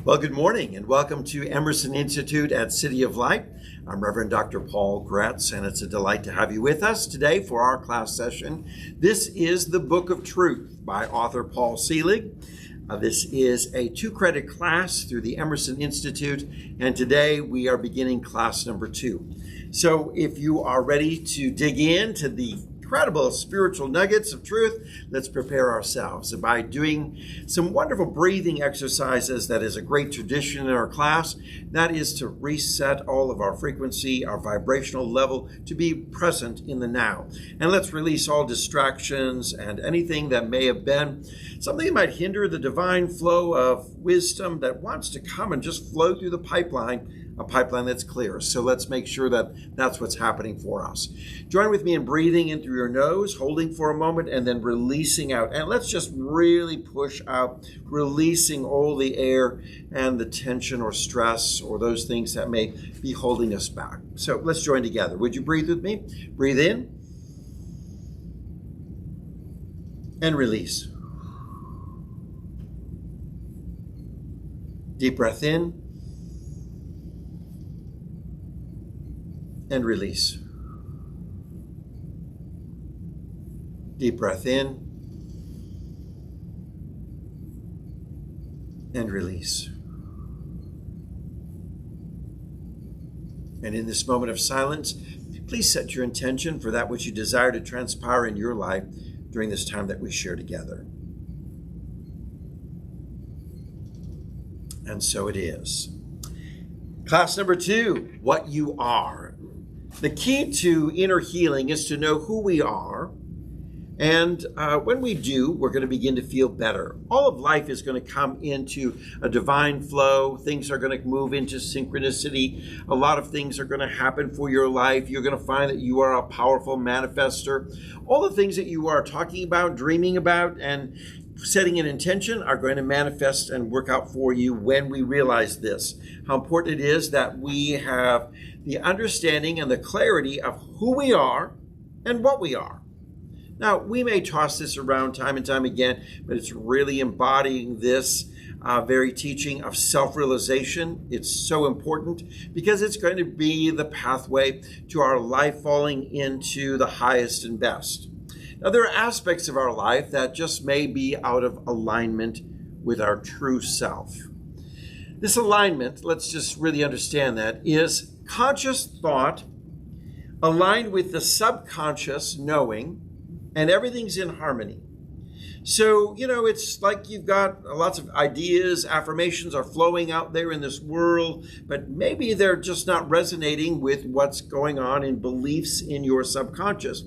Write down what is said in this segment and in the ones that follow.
Well, good morning and welcome to Emerson Institute at City of Light. I'm Reverend Dr. Paul Gretz, and it's a delight to have you with us today for our class session. This is the Book of Truth by author Paul Selig. This is a 2-credit class through the Emerson Institute, and today we are beginning class number 2. So if you are ready to dig into the incredible spiritual nuggets of truth, let's prepare ourselves by doing some wonderful breathing exercises. That is a great tradition in our class. That is to reset all of our frequency, our vibrational level, to be present in the now. And let's release all distractions and anything that may have been something that might hinder the divine flow of wisdom that wants to come and just flow through the pipeline, a pipeline that's clear. So let's make sure that that's what's happening for us. Join with me in breathing in through your nose, holding for a moment, and then releasing out. And let's just really push out, releasing all the air and the tension or stress or those things that may be holding us back. So let's join together. Would you breathe with me? Breathe in and release. Deep breath in and release. Deep breath in and release. And in this moment of silence, please set your intention for that which you desire to transpire in your life during this time that we share together. And so it is. Class number 2, what you are. The key to inner healing is to know who we are. And when we do, we're going to begin to feel better. All of life is going to come into a divine flow. Things are going to move into synchronicity. A lot of things are going to happen for your life. You're going to find that you are a powerful manifester. All the things that you are talking about, dreaming about, and setting an intention are going to manifest and work out for you when we realize this. How important it is that we have the understanding and the clarity of who we are and what we are. Now, we may toss this around time and time again, but it's really embodying this very teaching of self-realization. It's so important because it's going to be the pathway to our life falling into the highest and best. Now, there are aspects of our life that just may be out of alignment with our true self. This alignment, let's just really understand that, is conscious thought aligned with the subconscious knowing, and everything's in harmony. So, it's like you've got lots of ideas, affirmations are flowing out there in this world, but maybe they're just not resonating with what's going on in beliefs in your subconscious.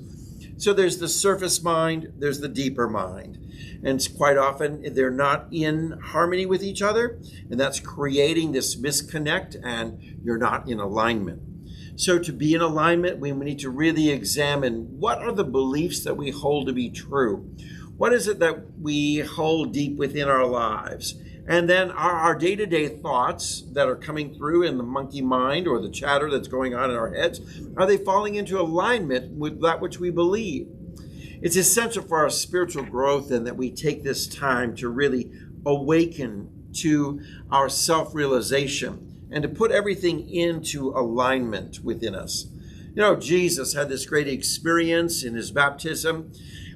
So there's the surface mind, there's the deeper mind. And quite often they're not in harmony with each other, and that's creating this misconnect, and you're not in alignment. So to be in alignment, we need to really examine what are the beliefs that we hold to be true. What is it that we hold deep within our lives? And then our day-to-day thoughts that are coming through in the monkey mind or the chatter that's going on in our heads, are they falling into alignment with that which we believe? It's essential for our spiritual growth then that we take this time to really awaken to our self-realization and to put everything into alignment within us. Jesus had this great experience in his baptism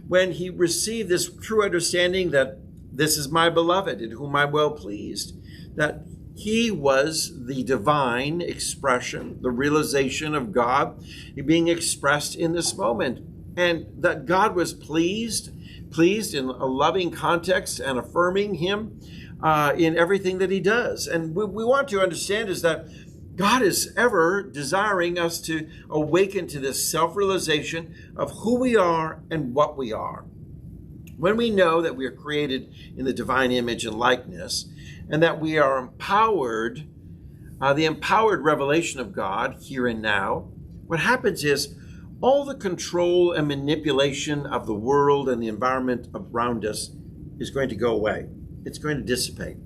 when he received this true understanding that this is my beloved in whom I'm well pleased, that he was the divine expression, the realization of God being expressed in this moment, and that God was pleased in a loving context and affirming him in everything that he does. And we want to understand is that God is ever desiring us to awaken to this self-realization of who we are and what we are. When we know that we are created in the divine image and likeness, and that we are empowered, the empowered revelation of God here and now, what happens is all the control and manipulation of the world and the environment around us is going to go away. It's going to dissipate.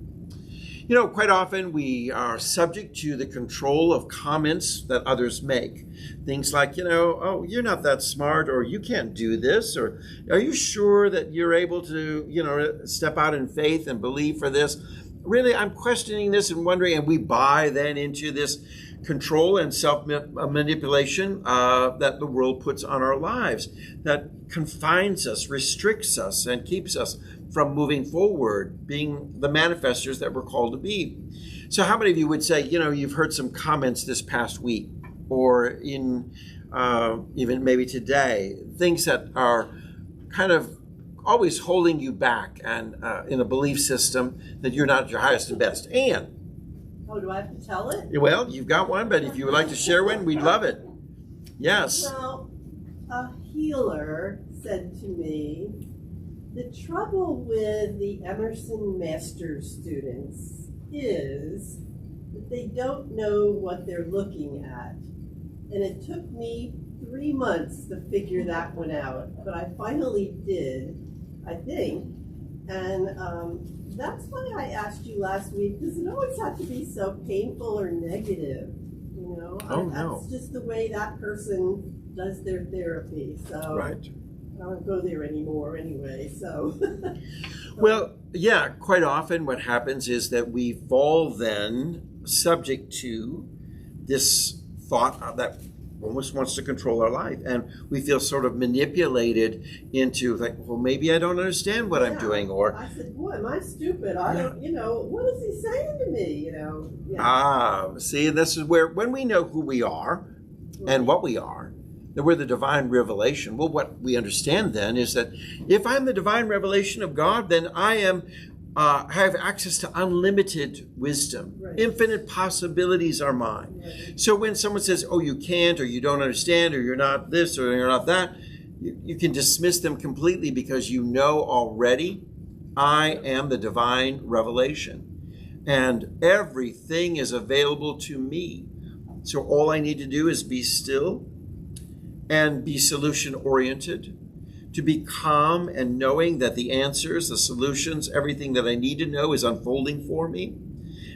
Quite often we are subject to the control of comments that others make. Things like, oh, you're not that smart, or you can't do this, or are you sure that you're able to, step out in faith and believe for this? really, I'm questioning this and wondering, and we buy then into this control and self-manipulation that the world puts on our lives, that confines us, restricts us, and keeps us from moving forward, being the manifestors that we're called to be. So how many of you would say, you've heard some comments this past week, or in even maybe today, things that are kind of always holding you back and in a belief system that you're not your highest and best? And oh, do I have to tell it? well, you've got one, but if you would like to share one, we'd love it. Yes. Well, a healer said to me, the trouble with the Emerson Masters students is that they don't know what they're looking at. And it took me 3 months to figure that one out, but I finally did, I think. And that's why I asked you last week, does it always have to be so painful or negative? Oh, no. That's just the way that person does their therapy. So Right. I don't go there anymore anyway, so. Well, yeah, quite often what happens is that we fall then subject to this thought that almost wants to control our life, and we feel sort of manipulated into like, well, maybe I don't understand what I'm doing, or I said, boy, am I stupid? I don't, what is he saying to me? See, and this is where, when we know who we are and what we are, that we're the divine revelation. Well, what we understand then is that if I'm the divine revelation of God, then I have access to unlimited wisdom. Right. Infinite possibilities are mine. Right. So when someone says, oh, you can't, or you don't understand, or you're not this, or you're not that, you can dismiss them completely, because you know already I am the divine revelation. And everything is available to me. So all I need to do is be still and be solution-oriented, to be calm and knowing that the answers, the solutions, everything that I need to know is unfolding for me,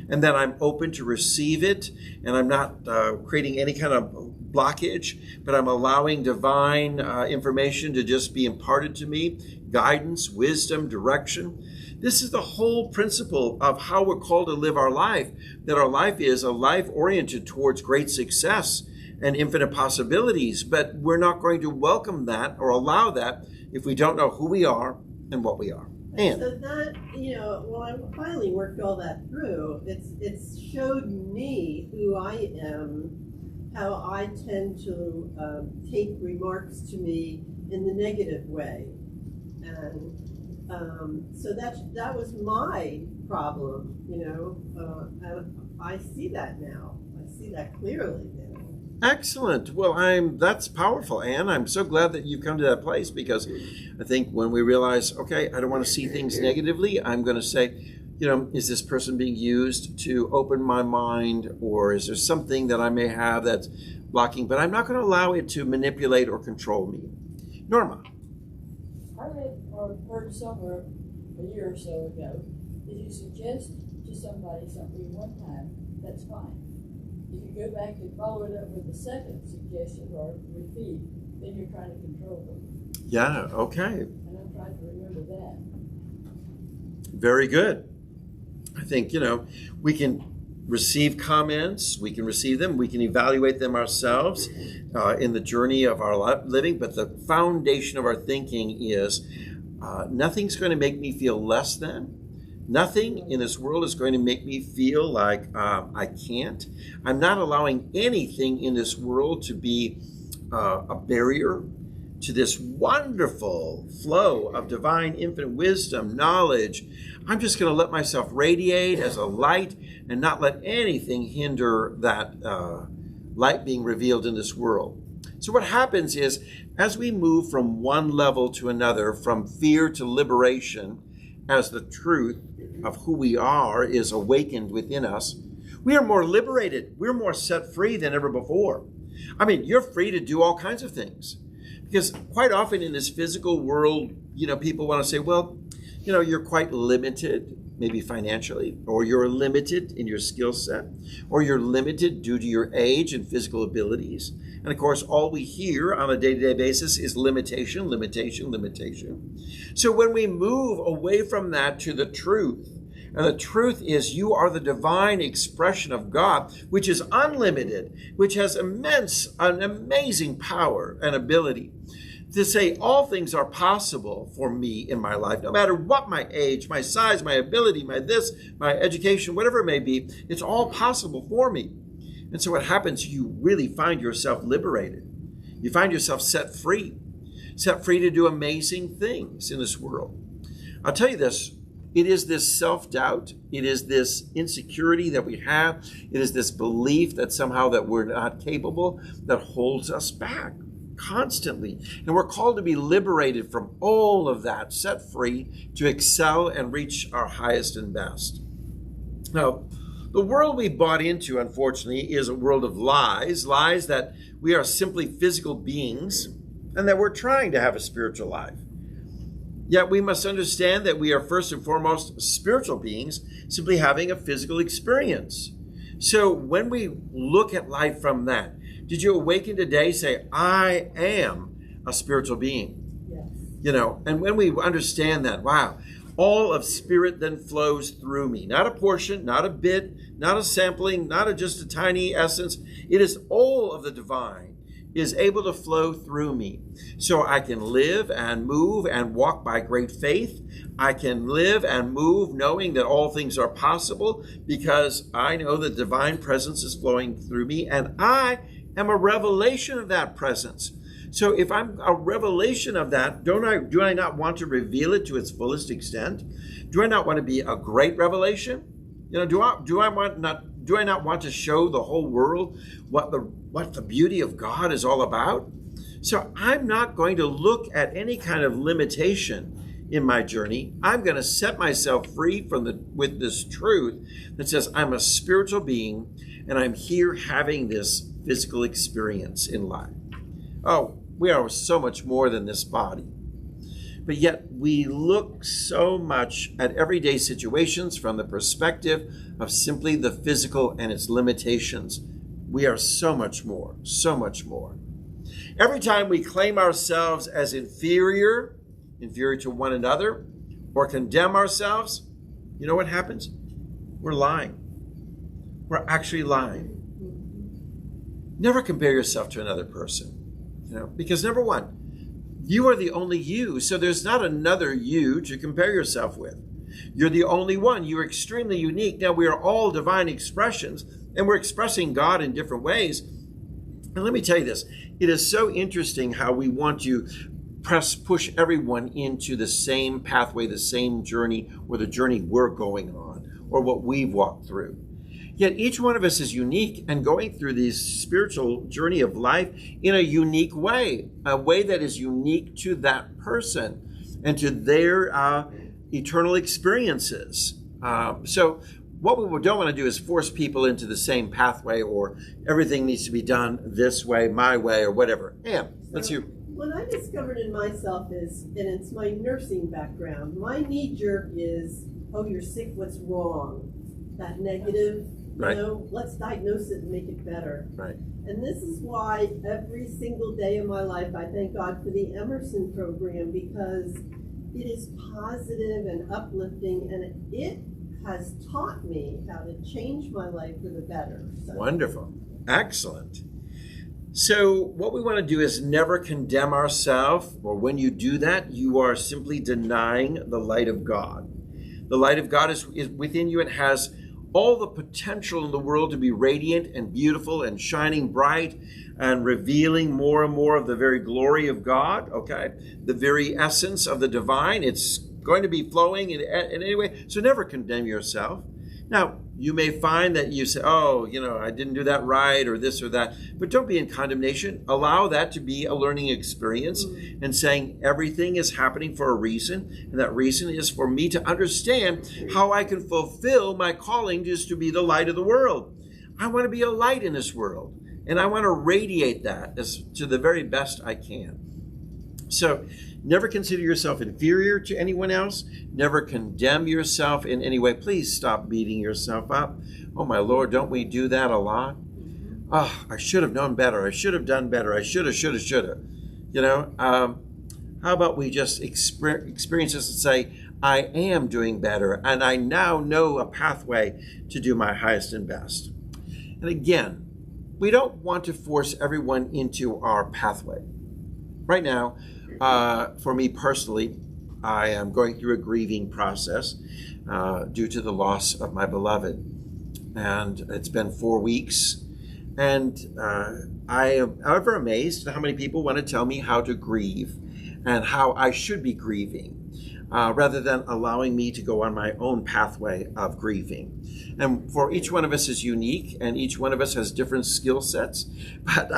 and that I'm open to receive it, and I'm not creating any kind of blockage, but I'm allowing divine information to just be imparted to me, guidance, wisdom, direction. This is the whole principle of how we're called to live our life, that our life is a life oriented towards great success and infinite possibilities, but we're not going to welcome that or allow that if we don't know who we are and what we are. And so that, when I finally worked all that through, it's showed me who I am, how I tend to take remarks to me in the negative way. And so that was my problem, and I see that now. I see that clearly now. excellent. Well, that's powerful, Anne. I'm so glad that you've come to that place, because I think when we realize, okay, I don't want to see things negatively, I'm going to say, is this person being used to open my mind, or is there something that I may have that's blocking? But I'm not going to allow it to manipulate or control me. Norma. I read or heard somewhere a year or so ago, if you suggest to somebody something one time, that's fine. If you go back and follow it up with a second suggestion or repeat, then you're trying to control them. Yeah, okay. And I'm trying to remember that. Very good. I think, we can receive comments, we can receive them, we can evaluate them ourselves in the journey of our living, but the foundation of our thinking is nothing's going to make me feel less than. Nothing in this world is going to make me feel like I can't. I'm not allowing anything in this world to be a barrier to this wonderful flow of divine infinite wisdom, knowledge. I'm just going to let myself radiate as a light and not let anything hinder that light being revealed in this world. So what happens is, as we move from one level to another, from fear to liberation, as the truth of who we are is awakened within us, we are more liberated. We're more set free than ever before. I mean, you're free to do all kinds of things. Because quite often in this physical world, people want to say, well, you're quite limited, maybe financially, or you're limited in your skill set, or you're limited due to your age and physical abilities. And of course, all we hear on a day-to-day basis is limitation, limitation, limitation. So when we move away from that to the truth, And the truth is, you are the divine expression of God, which is unlimited, which has an amazing power and ability to say all things are possible for me in my life, no matter what my age, my size, my ability, my education, whatever it may be, it's all possible for me. And so what happens, you really find yourself liberated. You find yourself set free to do amazing things in this world. I'll tell you this, it is this self-doubt, it is this insecurity that we have, it is this belief that somehow that we're not capable that holds us back constantly. And we're called to be liberated from all of that, set free to excel and reach our highest and best. Now, the world we bought into, unfortunately, is a world of lies that we are simply physical beings and that we're trying to have a spiritual life. Yet we must understand that we are first and foremost spiritual beings, simply having a physical experience. So when we look at life from that, did you awaken today, say, I am a spiritual being? Yes. And when we understand that, wow, all of spirit then flows through me. Not a portion, not a bit, not a sampling, not just a tiny essence. It is all of the divine is able to flow through me. So I can live and move and walk by great faith. I can live and move knowing that all things are possible because I know the divine presence is flowing through me and I am a revelation of that presence. So if I'm a revelation of that, do I not want to reveal it to its fullest extent? Do I not want to be a great revelation? Do I not want to show the whole world what the beauty of God is all about? So I'm not going to look at any kind of limitation in my journey. I'm going to set myself free with this truth that says I'm a spiritual being and I'm here having this physical experience in life. Oh, we are so much more than this body. But yet we look so much at everyday situations from the perspective of simply the physical and its limitations. We are so much more, so much more. Every time we claim ourselves as inferior to one another, or condemn ourselves, you know what happens? We're lying. We're actually lying. Never compare yourself to another person, because number one, you are the only you, so there's not another you to compare yourself with. You're the only one. You're extremely unique. Now, we are all divine expressions, and we're expressing God in different ways. And let me tell you this. It is so interesting how we want to push everyone into the same pathway, the same journey, or the journey we're going on, or what we've walked through. Yet each one of us is unique and going through this spiritual journey of life in a unique way, a way that is unique to that person and to their eternal experiences. So what we don't want to do is force people into the same pathway or everything needs to be done this way, my way, or whatever. Yeah, let's hear. What I discovered in myself is, and it's my nursing background, my knee-jerk is, oh, you're sick, what's wrong? That negative, right. Let's diagnose it and make it better. Right. And this is why every single day of my life I thank God for the Emerson program, because it is positive and uplifting, and it has taught me how to change my life for the better. So. Wonderful. Excellent. So what we want to do is never condemn ourselves, or when you do that, you are simply denying the light of God. The light of God is within you and has all the potential in the world to be radiant and beautiful and shining bright and revealing more and more of the very glory of God, okay? The very essence of the divine. It's going to be flowing in any way. So never condemn yourself. Now, you may find that you say, oh, I didn't do that right or this or that. But don't be in condemnation. Allow that to be a learning experience and saying everything is happening for a reason. And that reason is for me to understand how I can fulfill my calling just to be the light of the world. I want to be a light in this world. And I want to radiate that to the very best I can. So never consider yourself inferior to anyone else. Never condemn yourself in any way. Please stop beating yourself up. Oh, my Lord, don't we do that a lot? Oh, I should have known better. I should have done better. I should have. How about we just experience this and say, I am doing better, and I now know a pathway to do my highest and best. And again, we don't want to force everyone into our pathway. Right now, for me personally, I am going through a grieving process due to the loss of my beloved. And it's been 4 weeks. And I am ever amazed at how many people want to tell me how to grieve and how I should be grieving, rather than allowing me to go on my own pathway of grieving. And for each one of us is unique, and each one of us has different skill sets. But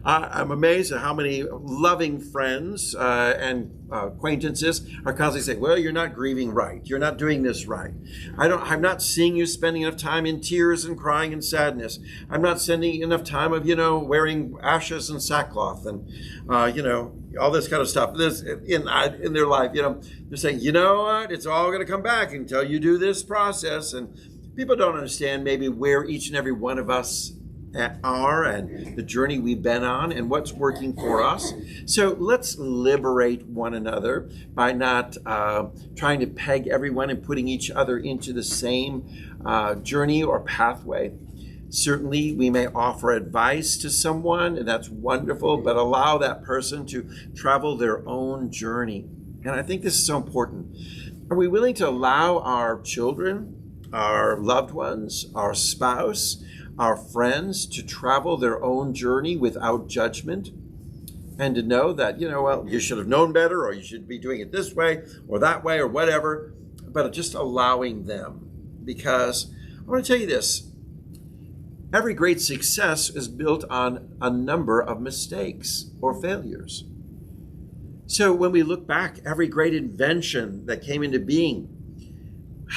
I'm amazed at how many loving friends and acquaintances are constantly saying, well, you're not grieving right. You're not doing this right. I'm not seeing you spending enough time in tears and crying and sadness. I'm not spending enough time of, wearing ashes and sackcloth and, all this kind of stuff. This in their life, they're saying, you know what? It's all going to come back until you do this process. And people don't understand maybe where each and every one of us are and the journey we've been on and what's working for us. So let's liberate one another by not trying to peg everyone and putting each other into the same journey or pathway. Certainly, we may offer advice to someone, and that's wonderful, but allow that person to travel their own journey. And I think this is so important. Are we willing to allow our children, our loved ones, our spouse, our friends to travel their own journey without judgment? And to know that, you should have known better, or you should be doing it this way or that way or whatever, but just allowing them. Because I want to tell you this. Every great success is built on a number of mistakes or failures. So when we look back, every great invention that came into being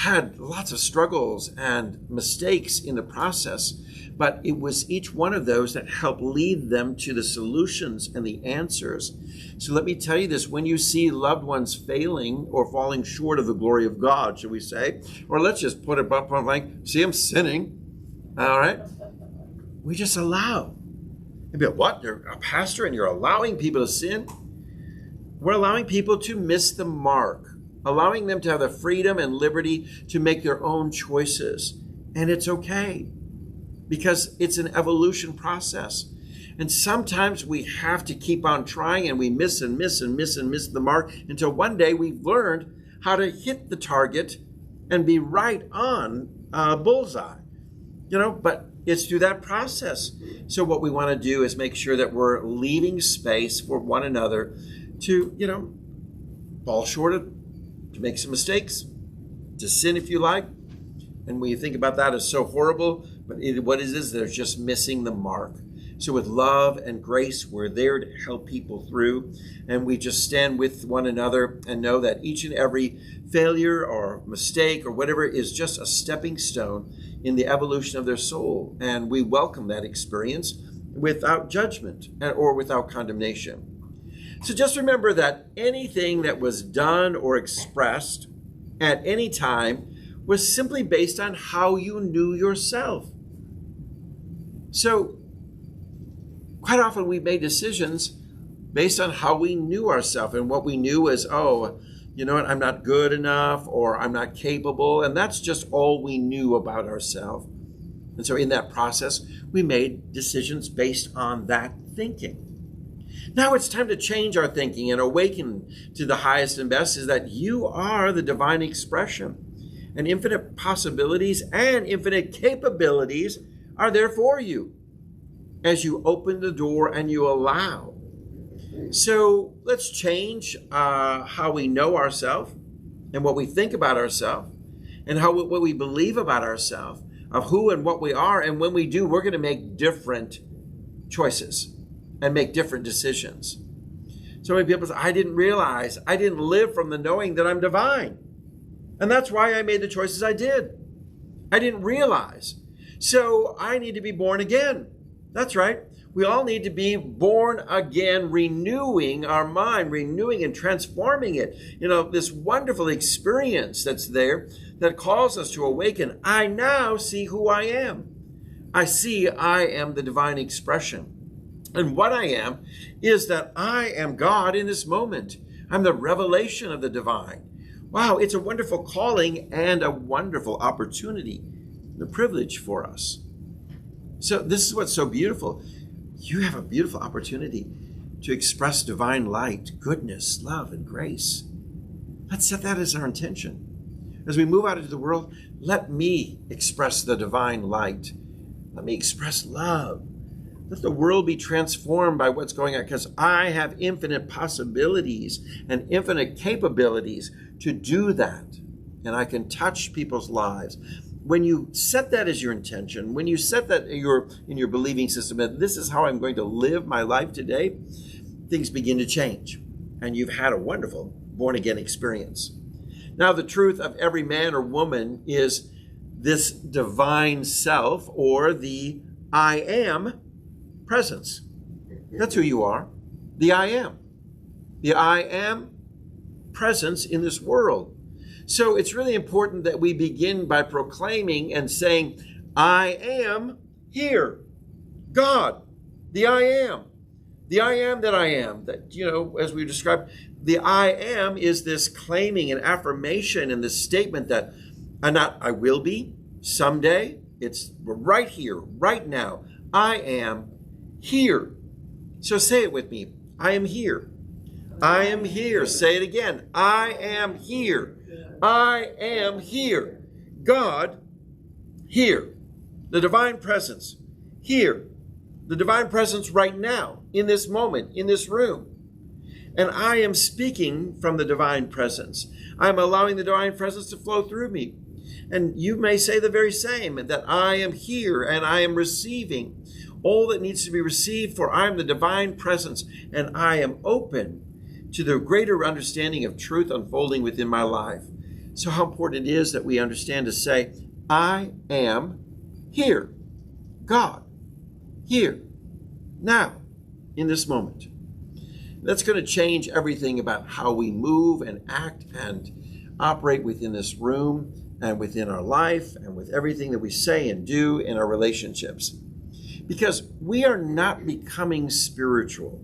had lots of struggles and mistakes in the process, but it was each one of those that helped lead them to the solutions and the answers. So let me tell you this, when you see loved ones failing or falling short of the glory of God, should we say, or let's just put it up on like, see them sinning, all right? We just allow. You'd be like, what? You're a pastor and you're allowing people to sin? We're allowing people to miss the mark, allowing them to have the freedom and liberty to make their own choices. And it's okay, because it's an evolution process. And sometimes we have to keep on trying, and we miss and miss and miss and miss the mark until one day we've learned how to hit the target and be right on bullseye. But it's through that process. So what we want to do is make sure that we're leaving space for one another to, fall short of, to make some mistakes, to sin if you like. And when you think about that, it's so horrible, but what it is, they're just missing the mark. So with love and grace, we're there to help people through. And we just stand with one another and know that each and every failure or mistake or whatever is just a stepping stone in the evolution of their soul. And we welcome that experience without judgment or without condemnation. So just remember that anything that was done or expressed at any time was simply based on how you knew yourself. So quite often we made decisions based on how we knew ourselves, and what we knew was, oh, you know what, I'm not good enough, or I'm not capable, and that's just all we knew about ourselves. And so in that process, we made decisions based on that thinking. Now it's time to change our thinking and awaken to the highest and best, is that you are the divine expression, and infinite possibilities and infinite capabilities are there for you as you open the door and you allow. So let's change how we know ourselves and what we think about ourselves and what we believe about ourselves, of who and what we are. And when we do, we're going to make different choices and make different decisions. So many people say, I didn't realize, I didn't live from the knowing that I'm divine. And that's why I made the choices I did. I didn't realize. So I need to be born again. That's right. We all need to be born again, renewing our mind, renewing and transforming it. This wonderful experience that's there that calls us to awaken. I now see who I am. I see I am the divine expression. And what I am is that I am God in this moment. I'm the revelation of the divine. Wow, it's a wonderful calling and a wonderful opportunity, the privilege for us. So this is what's so beautiful. You have a beautiful opportunity to express divine light, goodness, love, and grace. Let's set that as our intention. As we move out into the world, let me express the divine light. Let me express love. Let the world be transformed by what's going on, because I have infinite possibilities and infinite capabilities to do that. And I can touch people's lives. When you set that as your intention, when you set that in your believing system, that this is how I'm going to live my life today, things begin to change. And you've had a wonderful born-again experience. Now, the truth of every man or woman is this divine self, or the I am presence. That's who you are. The I am. The I am presence in this world. So it's really important that we begin by proclaiming and saying, I am here. God, the I am. The I am that I am. That, as we described, the I am is this claiming and affirmation and this statement that I will be someday. It's right here, right now. I am here. So say it with me. I am here. I am here. Say it again. I am here. I am here. God, here. The divine presence, here. The divine presence right now, in this moment, in this room. And I am speaking from the divine presence. I'm allowing the divine presence to flow through me. And you may say the very same, that I am here and I am receiving all that needs to be received, for I am the divine presence and I am open to the greater understanding of truth unfolding within my life. So how important it is that we understand to say, I am here. God, here, now, in this moment. That's going to change everything about how we move and act and operate within this room and within our life and with everything that we say and do in our relationships. Because we are not becoming spiritual.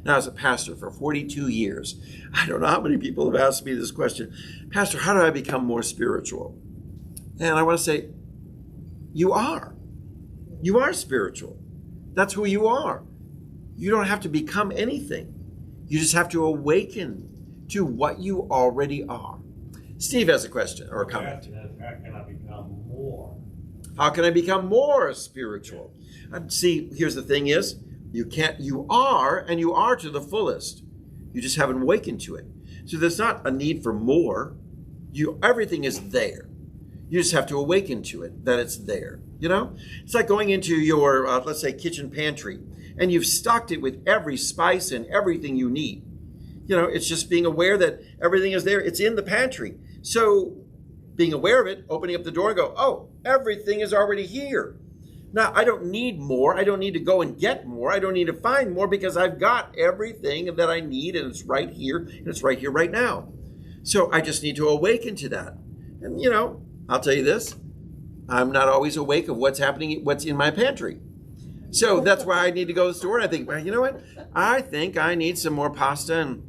Now, as a pastor for 42 years, I don't know how many people have asked me this question, Pastor, how do I become more spiritual? And I want to say, you are. You are spiritual. That's who you are. You don't have to become anything. You just have to awaken to what you already are. Steve has a question or a comment. How can I become more? How can I become more spiritual? See, here's the thing is, you are, and you are to the fullest. You just haven't awakened to it. So there's not a need for more. Everything is there. You just have to awaken to it, that it's there. It's like going into your, let's say, kitchen pantry, and you've stocked it with every spice and everything you need. It's just being aware that everything is there. It's in the pantry. So being aware of it, opening up the door and go, oh, everything is already here. Now, I don't need more. I don't need to go and get more. I don't need to find more, because I've got everything that I need, and it's right here, and it's right here right now. So I just need to awaken to that. And, I'll tell you this, I'm not always awake of what's happening, what's in my pantry. So that's why I need to go to the store, and I think, well, you know what? I think I need some more pasta, and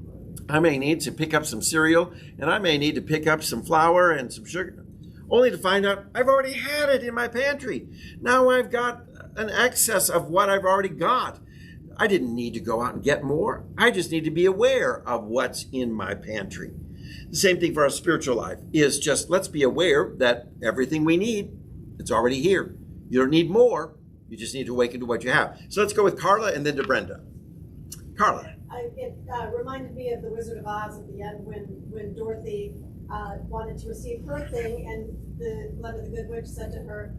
I may need to pick up some cereal, and I may need to pick up some flour and some sugar, only to find out I've already had it in my pantry. Now I've got an excess of what I've already got. I didn't need to go out and get more. I just need to be aware of what's in my pantry. The same thing for our spiritual life is just, let's be aware that everything we need, it's already here. You don't need more. You just need to awaken to what you have. So let's go with Carla and then to Brenda. Carla. It reminded me of the Wizard of Oz at the end when Dorothy wanted to receive her thing, and the Good Witch said to her,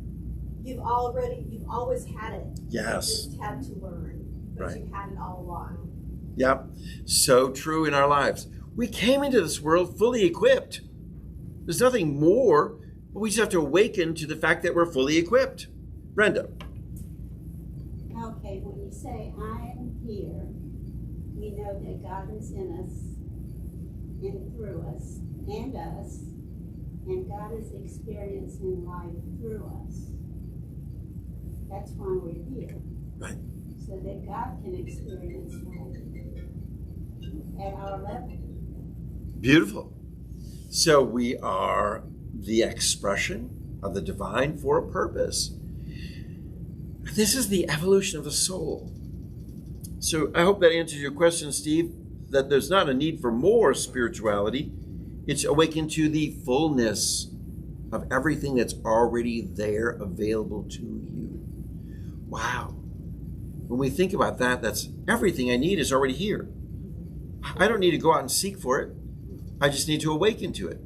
you've always had it. Yes. You just had to learn, but Right. you had it all along. Yep. So true in our lives. We came into this world fully equipped. There's nothing more, but we just have to awaken to the fact that we're fully equipped. Brenda. Okay, when you say I am here, we know that God is in us and through us, and God is experiencing life through us. That's why we're here. Right. So that God can experience life at our level. Beautiful. So we are the expression of the divine for a purpose. This is the evolution of the soul. So I hope that answers your question, Steve, that there's not a need for more spirituality. It's awakened to the fullness of everything that's already there available to you. Wow. When we think about that, that's everything I need is already here. I don't need to go out and seek for it. I just need to awaken to it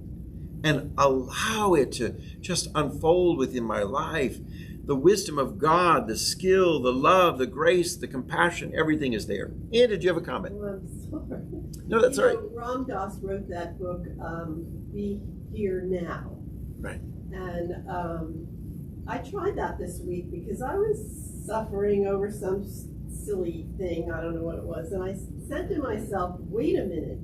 and allow it to just unfold within my life. The wisdom of God, the skill, the love, the grace, the compassion, everything is there. And did you have a comment? Well, I'm sorry. No, that's all right. Ram Dass wrote that book, Be Here Now. Right. And I tried that this week because I was suffering over some silly thing. I don't know what it was. And I said to myself, wait a minute,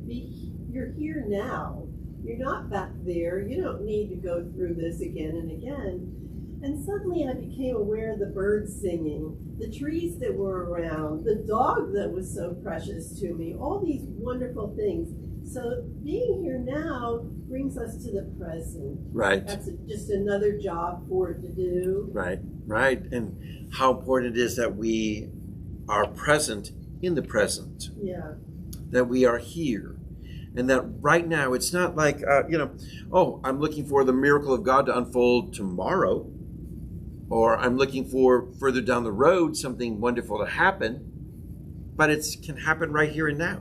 you're here now. You're not back there. You don't need to go through this again and again. And suddenly I became aware of the birds singing, the trees that were around, the dog that was so precious to me, all these wonderful things. So being here now brings us to the present. Right. That's just another job for it to do. Right, right. And how important it is that we are present in the present. Yeah. That we are here. And that right now, it's not like, oh, I'm looking for the miracle of God to unfold tomorrow. Or I'm looking for further down the road something wonderful to happen. But it can happen right here and now.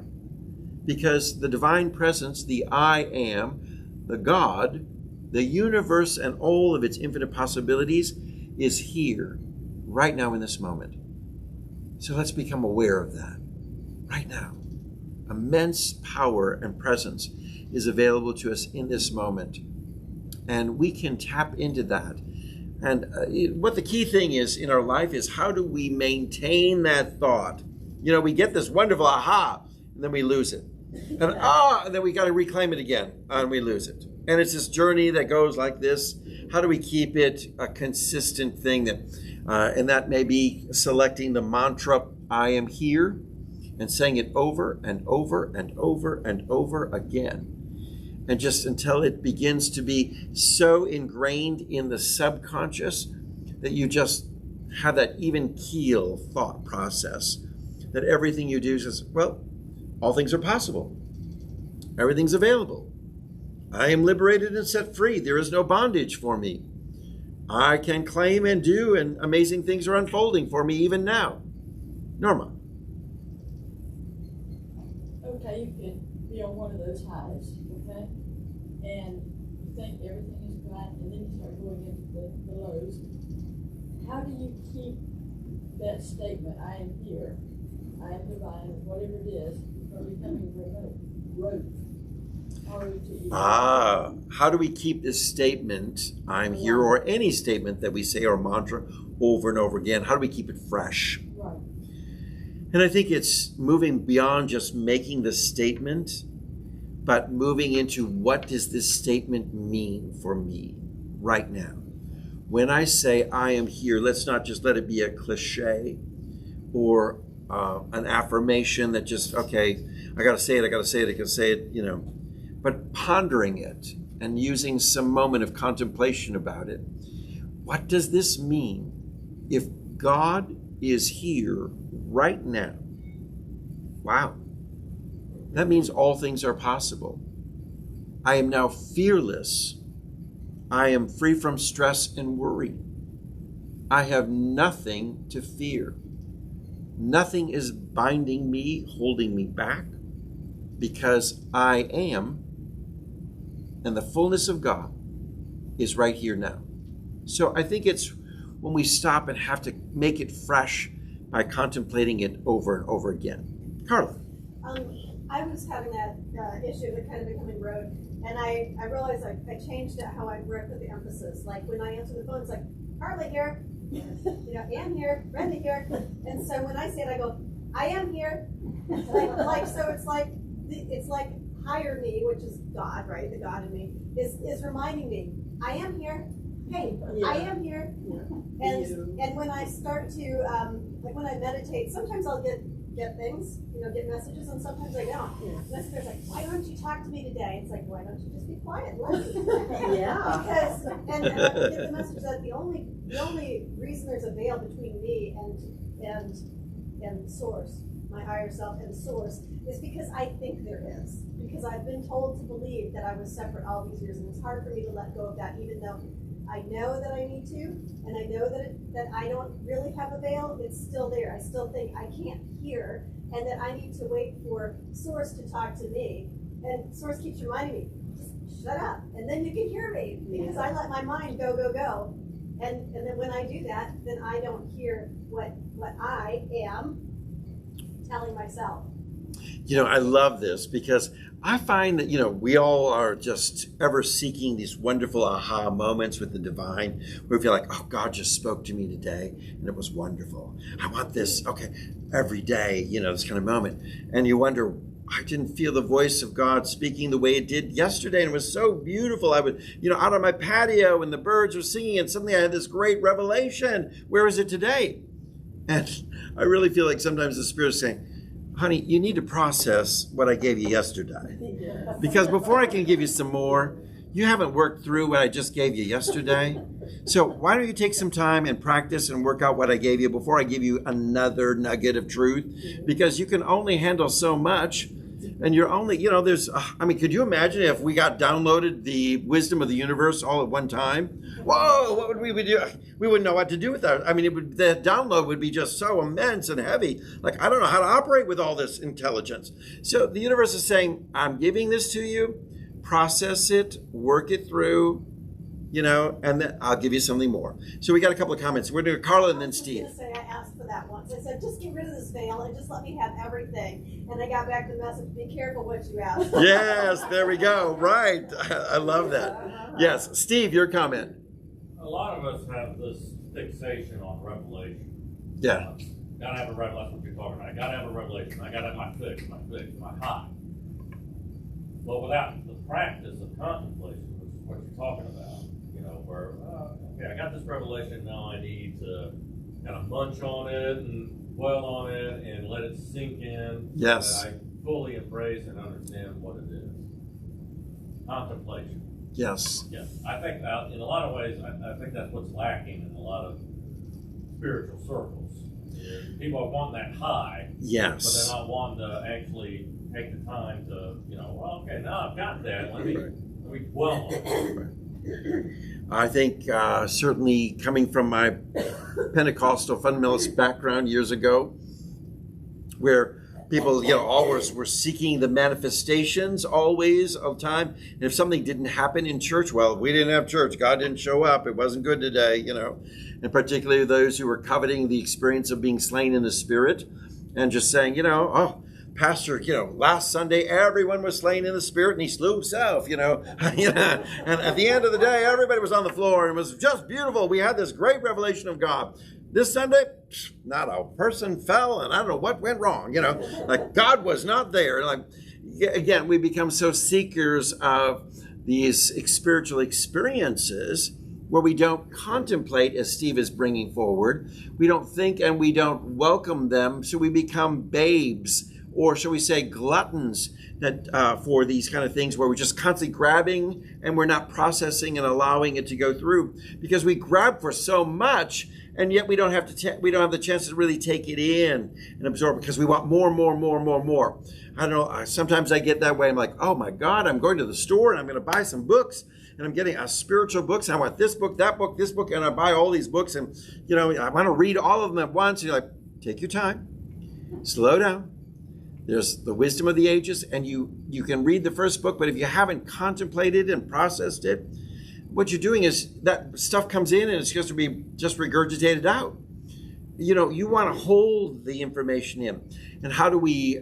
Because the divine presence, the I am, the God, the universe and all of its infinite possibilities is here right now in this moment. So let's become aware of that right now. Immense power and presence is available to us in this moment. And we can tap into that. And what the key thing is in our life is how do we maintain that thought? You know, we get this wonderful aha, and then we lose it. And then we got to reclaim it again, and we lose it. And it's this journey that goes like this. How do we keep it a consistent thing? And that may be selecting the mantra, I am here, and saying it over and over and over and over again. And just until it begins to be so ingrained in the subconscious that you just have that even keel thought process that everything you do says, well, all things are possible. Everything's available. I am liberated and set free. There is no bondage for me. I can claim and do, and amazing things are unfolding for me even now. Norma. Okay, you can be on one of those highs, okay? And you think everything is fine, and then you start going into the lows. How do you keep that statement, I am here, I am divine, whatever it is, from becoming rote? How do we keep this statement, I'm here, or any statement that we say or mantra over and over again, how do we keep it fresh? Right. And I think it's moving beyond just making the statement, but moving into what does this statement mean for me right now? When I say I am here, let's not just let it be a cliche or an affirmation that just, okay, I got to say it, you know. But pondering it and using some moment of contemplation about it. What does this mean if God is here right now? Wow. That means all things are possible. I am now fearless. I am free from stress and worry. I have nothing to fear. Nothing is binding me, holding me back, because I am, and the fullness of God is right here now. So I think it's when we stop and have to make it fresh by contemplating it over and over again. Carla. I was having that issue of kind of becoming rote, and I realized I changed how I put the emphasis. Like when I answer the phone, it's like, Carla here, Ann here, Brenda here. And so when I say it, I go, I am here. So it's like higher me, which is God, right? The God in me is reminding me, I am here. Hey, I am here. Yeah. And when I start to like when I meditate, sometimes I'll get get things, get messages, and sometimes I don't. And that's there's like, why don't you talk to me today? It's like, why don't you just be quiet? Let me. Yeah. Because and I get the message that the only reason there's a veil between me and source, my higher self and source, is because I think there is. Because I've been told to believe that I was separate all these years, and it's hard for me to let go of that, even though I know that I need to, and I know that I don't really have a veil. It's still there. I still think I can't hear, and that I need to wait for Source to talk to me. And Source keeps reminding me, just shut up, and then you can hear me, because I let my mind go, go, go. And then when I do that, then I don't hear what I am telling myself. I love this because I find that, we all are just ever seeking these wonderful aha moments with the divine where we feel like, oh, God just spoke to me today and it was wonderful. I want this, every day, this kind of moment. And you wonder, I didn't feel the voice of God speaking the way it did yesterday, and it was so beautiful. I would, out on my patio and the birds were singing, and suddenly I had this great revelation. Where is it today? And I really feel like sometimes the Spirit is saying, honey, you need to process what I gave you yesterday. Because before I can give you some more, you haven't worked through what I just gave you yesterday. So why don't you take some time and practice and work out what I gave you before I give you another nugget of truth? Because you can only handle so much. And you're only, could you imagine if we got downloaded the wisdom of the universe all at one time? Whoa, what would we do? We wouldn't know what to do with that. The download would be just so immense and heavy. Like, I don't know how to operate with all this intelligence. So the universe is saying, I'm giving this to you, process it, work it through, and then I'll give you something more. So we got a couple of comments. We're doing Carla and then Steve. I was going to say, I asked for that once. I said, just get rid of this veil and just let me have everything. And I got back the message, be careful what you ask. Yes, there we go. Right. I love that. Yes. Steve, your comment. A lot of us have this fixation on revelation. Yeah. Gotta have a revelation. That's what you're talking about. I gotta have a revelation. I gotta have my fix, my high. But without the practice of contemplation, which is what you're talking about, where, I got this revelation, now I need to kind of munch on it and dwell on it and let it sink in. Yes. So that I fully embrace and understand what it is. Contemplation. Yes. Yes. I think in a lot of ways, I think that's what's lacking in a lot of spiritual circles. People are wanting that high. Yes. But they're not wanting to actually take the time to, now I've got that. Let me dwell on it. I think certainly coming from my Pentecostal fundamentalist background years ago, where people, always were seeking the manifestations always of time. And if something didn't happen in church, well, we didn't have church. God didn't show up. It wasn't good today, And particularly those who were coveting the experience of being slain in the Spirit and just saying, oh, Pastor, last Sunday everyone was slain in the Spirit and he slew himself, And at the end of the day, everybody was on the floor and it was just beautiful. We had this great revelation of God. This Sunday, not a person fell and I don't know what went wrong, Like God was not there. Like, again, we become so seekers of these spiritual experiences where we don't contemplate, as Steve is bringing forward. We don't think and we don't welcome them, so we become babes, or shall we say gluttons, that for these kind of things where we're just constantly grabbing and we're not processing and allowing it to go through, because we grab for so much and yet we don't have the chance to really take it in and absorb it because we want more. I don't know. Sometimes I get that way. I'm like, oh my God, I'm going to the store and I'm going to buy some books and I'm getting spiritual books. And I want this book, that book, this book, and I buy all these books and I want to read all of them at once. And you're like, take your time, slow down. There's the wisdom of the ages, and you can read the first book, but if you haven't contemplated and processed it, what you're doing is that stuff comes in and it's supposed to be just regurgitated out. You want to hold the information in. And how do we,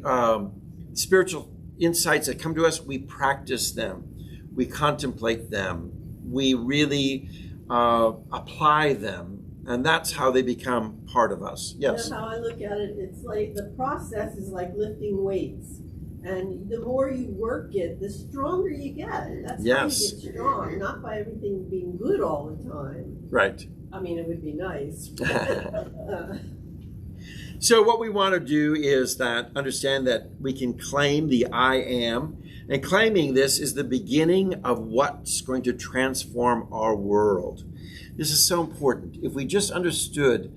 spiritual insights that come to us, we practice them. We contemplate them. We really apply them. And that's how they become part of us. Yes. That's how I look at it. It's like the process is like lifting weights. And the more you work it, the stronger you get. That's Yes. how you get strong, not by everything being good all the time. Right. I mean, it would be nice. So what we want to do is that understand that we can claim the I am, and claiming this is the beginning of what's going to transform our world. This is so important. If we just understood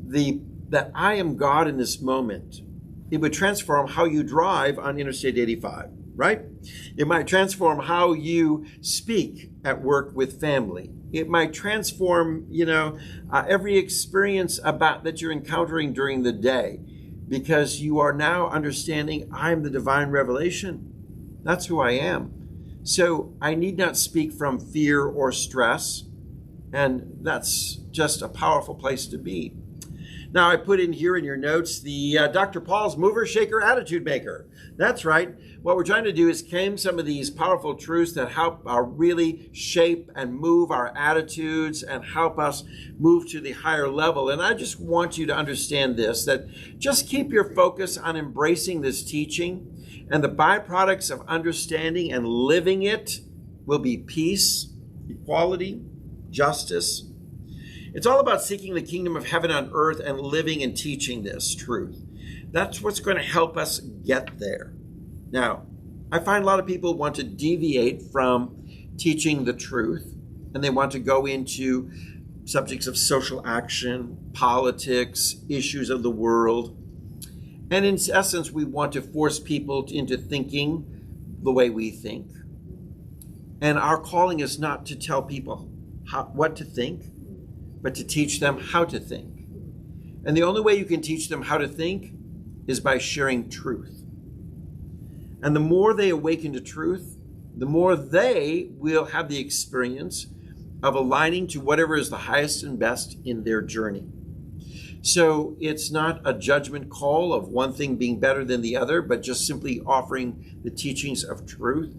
that I am God in this moment, it would transform how you drive on Interstate 85, right? It might transform how you speak at work with family. It might transform, every experience that you're encountering during the day, because you are now understanding I'm the divine revelation. That's who I am. So I need not speak from fear or stress, and that's just a powerful place to be. Now, I put in here in your notes the Dr. Paul's Mover, Shaker, Attitude Maker. That's right. What we're trying to do is claim some of these powerful truths that help really shape and move our attitudes and help us move to the higher level. And I just want you to understand this, that just keep your focus on embracing this teaching, and the byproducts of understanding and living it will be peace, equality, justice. It's all about seeking the kingdom of heaven on earth and living and teaching this truth. That's what's going to help us get there. Now, I find a lot of people want to deviate from teaching the truth, and they want to go into subjects of social action, politics, issues of the world. And in essence, we want to force people into thinking the way we think. And our calling is not to tell people what to think, but to teach them how to think. And the only way you can teach them how to think is by sharing truth. And the more they awaken to truth, the more they will have the experience of aligning to whatever is the highest and best in their journey. So it's not a judgment call of one thing being better than the other, but just simply offering the teachings of truth.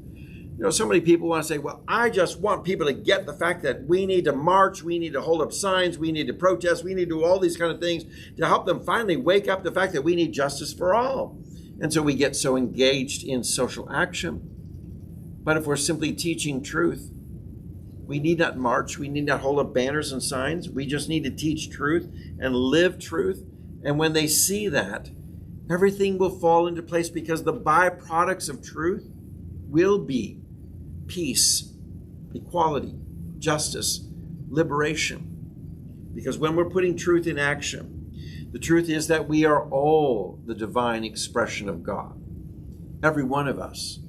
So many people want to say, well, I just want people to get the fact that we need to march, we need to hold up signs, we need to protest, we need to do all these kind of things to help them finally wake up the fact that we need justice for all. And so we get so engaged in social action. But if we're simply teaching truth, we need not march, we need not hold up banners and signs. We just need to teach truth and live truth. And when they see that, everything will fall into place, because the byproducts of truth will be peace, equality, justice, liberation. Because when we're putting truth in action, the truth is that we are all the divine expression of God. Every one of us.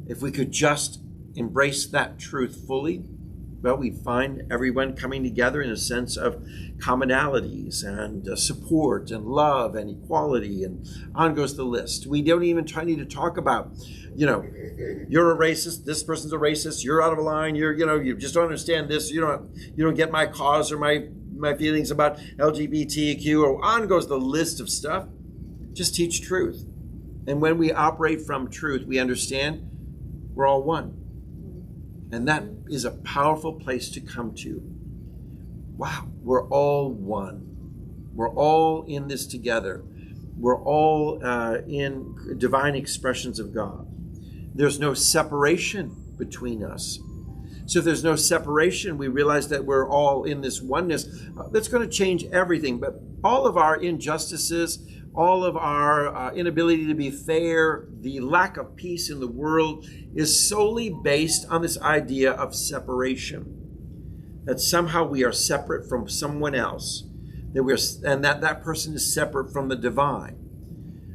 If we could just embrace that truth fully, well, we'd find everyone coming together in a sense of commonalities and support and love and equality, and on goes the list. We don't even need to talk about, you're a racist, this person's a racist, you're out of line, you just don't understand this, you don't get my cause or my feelings about LGBTQ, or on goes the list of stuff. Just teach truth. And when we operate from truth, we understand we're all one. And that is a powerful place to come to. Wow, we're all one. We're all in this together. We're all in divine expressions of God. There's no separation between us. So if there's no separation, we realize that we're all in this oneness. That's going to change everything. But all of our injustices, all of our inability to be fair, the lack of peace in the world is solely based on this idea of separation. That somehow we are separate from someone else, and that person is separate from the divine.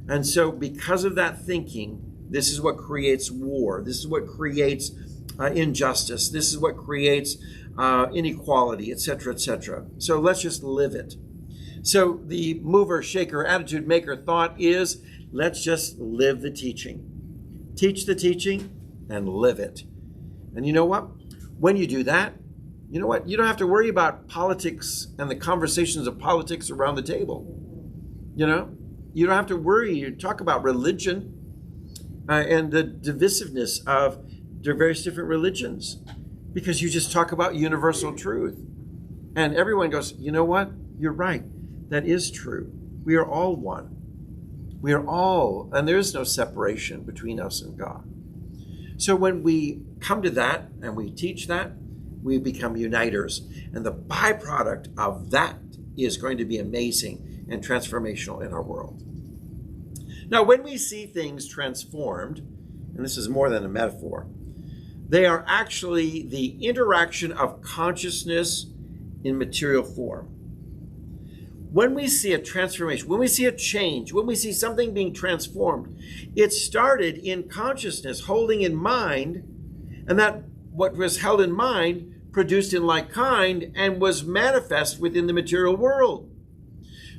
And so because of that thinking, this is what creates war. This is what creates injustice. This is what creates inequality, etc., etc. So let's just live it. So the mover, shaker, attitude maker thought is, let's just live the teaching. Teach the teaching and live it. And you know what? When you do that, you know what? You don't have to worry about politics and the conversations of politics around the table. You don't have to worry. You talk about religion and the divisiveness of the various different religions, because you just talk about universal truth. And everyone goes, you know what? You're right. That is true. We are all one. We are all, and there is no separation between us and God. So when we come to that and we teach that, we become uniters. And the byproduct of that is going to be amazing. and transformational in our world. Now, when we see things transformed, and this is more than a metaphor, they are actually the interaction of consciousness in material form. When we see a transformation, when we see a change, when we see something being transformed, it started in consciousness, holding in mind, and that what was held in mind produced in like kind and was manifest within the material world.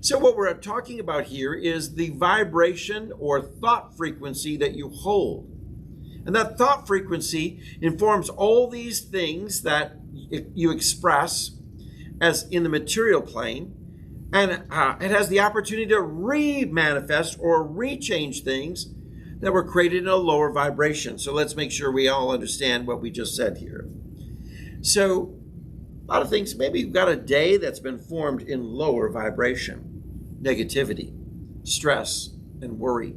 So what we're talking about here is the vibration or thought frequency that you hold. And that thought frequency informs all these things that you express as in the material plane, and it has the opportunity to re-manifest or re-change things that were created in a lower vibration. So let's make sure we all understand what we just said here. So a lot of things, maybe you've got a day that's been formed in lower vibration, negativity, stress, and worry.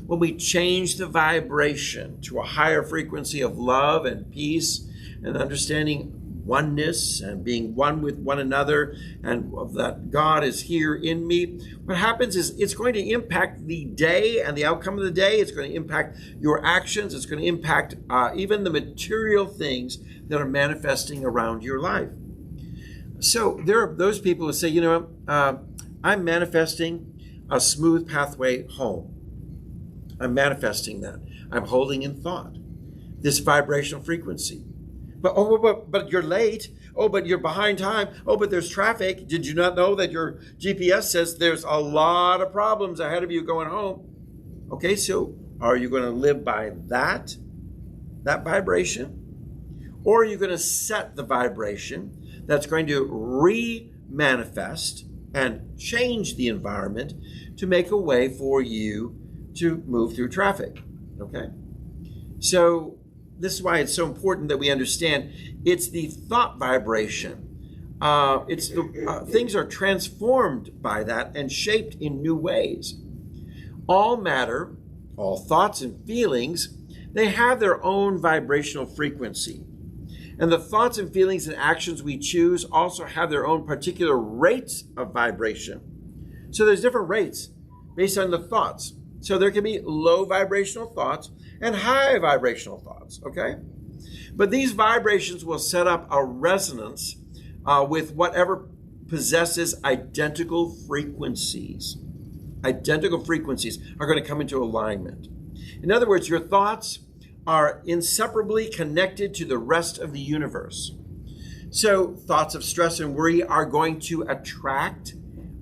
When we change the vibration to a higher frequency of love and peace and understanding oneness and being one with one another and that God is here in me, what happens is it's going to impact the day and the outcome of the day. It's going to impact your actions. It's going to impact even the material things that are manifesting around your life. So there are those people who say, I'm manifesting a smooth pathway home. I'm manifesting that. I'm holding in thought this vibrational frequency. But you're late. Oh, but you're behind time. Oh, but there's traffic. Did you not know that your GPS says there's a lot of problems ahead of you going home? Okay, so are you going to live by that vibration? Or are you going to set the vibration that's going to re-manifest and change the environment to make a way for you to move through traffic? Okay, so this is why it's so important that we understand it's the thought vibration. Things are transformed by that and shaped in new ways. All matter, all thoughts and feelings, they have their own vibrational frequency. And the thoughts and feelings and actions we choose also have their own particular rates of vibration. So there's different rates based on the thoughts. So there can be low vibrational thoughts and high vibrational thoughts, okay? But these vibrations will set up a resonance with whatever possesses identical frequencies. Identical frequencies are going to come into alignment. In other words, your thoughts are inseparably connected to the rest of the universe. So thoughts of stress and worry are going to attract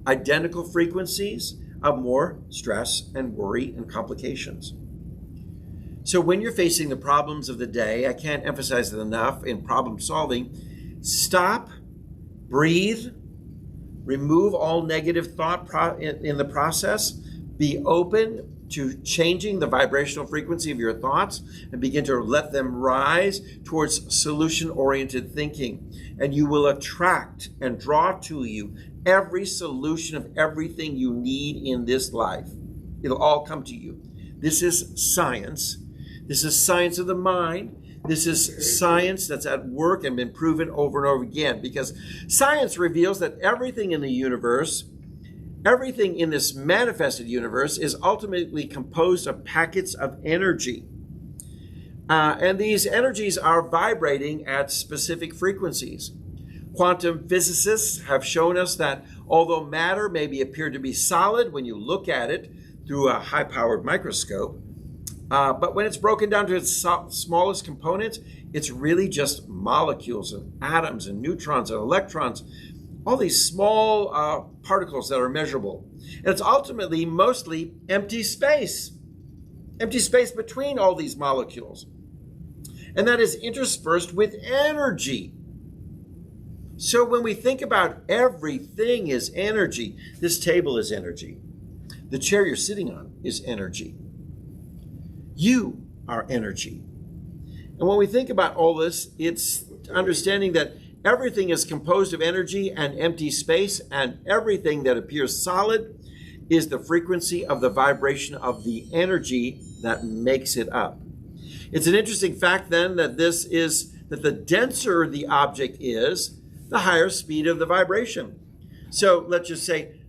identical frequencies of more stress and worry and complications. So when you're facing the problems of the day, I can't emphasize it enough in problem solving, stop, breathe, remove all negative thought in the process, be open to changing the vibrational frequency of your thoughts and begin to let them rise towards solution-oriented thinking. And you will attract and draw to you every solution of everything you need in this life. It'll all come to you. This is science. This is science of the mind. This is science that's at work and been proven over and over again, because science reveals that everything in the universe, everything in this manifested universe is ultimately composed of packets of energy. And these energies are vibrating at specific frequencies. Quantum physicists have shown us that although matter may appear to be solid when you look at it through a high-powered microscope, but when it's broken down to its smallest components, it's really just molecules and atoms and neutrons and electrons, all these small particles that are measurable. And it's ultimately mostly empty space between all these molecules. And that is interspersed with energy. So when we think about everything is energy, this table is energy. The chair you're sitting on is energy. You are energy. And when we think about all this, it's understanding that everything is composed of energy and empty space, and everything that appears solid is the frequency of the vibration of the energy that makes it up. It's an interesting fact then that the denser the object is, the higher speed of the vibration. So let's just say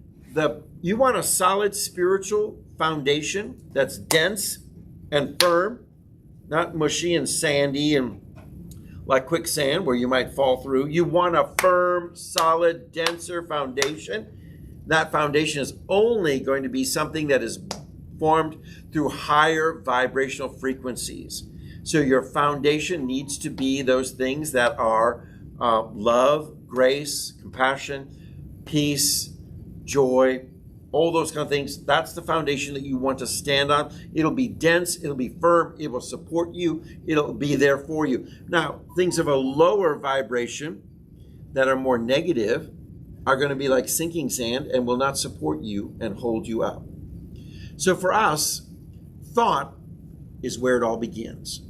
You want a solid spiritual foundation that's dense and firm, not mushy and sandy and like quicksand where you might fall through. You want a firm, solid, denser foundation. That foundation is only going to be something that is formed through higher vibrational frequencies. So your foundation needs to be those things that are love, grace, compassion, peace, joy, all those kind of things. That's the foundation that you want to stand on. It'll be dense, it'll be firm, it will support you, it'll be there for you. Now, things of a lower vibration that are more negative are going to be like sinking sand and will not support you and hold you up. So for us, thought is where it all begins.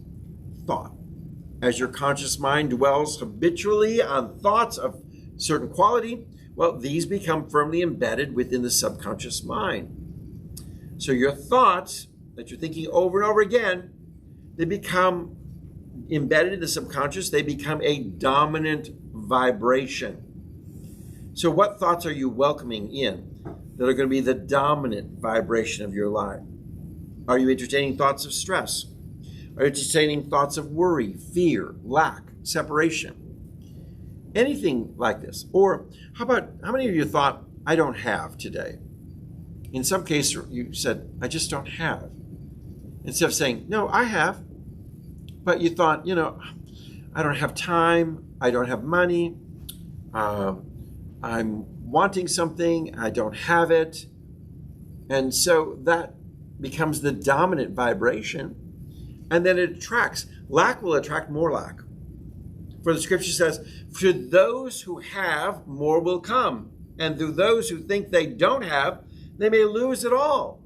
Thought. As your conscious mind dwells habitually on thoughts of certain quality, well, these become firmly embedded within the subconscious mind. So your thoughts that you're thinking over and over again, they become embedded in the subconscious. They become a dominant vibration. So what thoughts are you welcoming in that are going to be the dominant vibration of your life? Are you entertaining thoughts of stress? Are you entertaining thoughts of worry, fear, lack, separation? Anything like this. Or how many of you thought, I don't have today? In some case, you said, I just don't have. Instead of saying, no, I have. But you thought, I don't have time. I don't have money. I'm wanting something. I don't have it. And so that becomes the dominant vibration. And then it attracts. Lack will attract more lack. For the scripture says, to those who have, more will come. And to those who think they don't have, they may lose it all.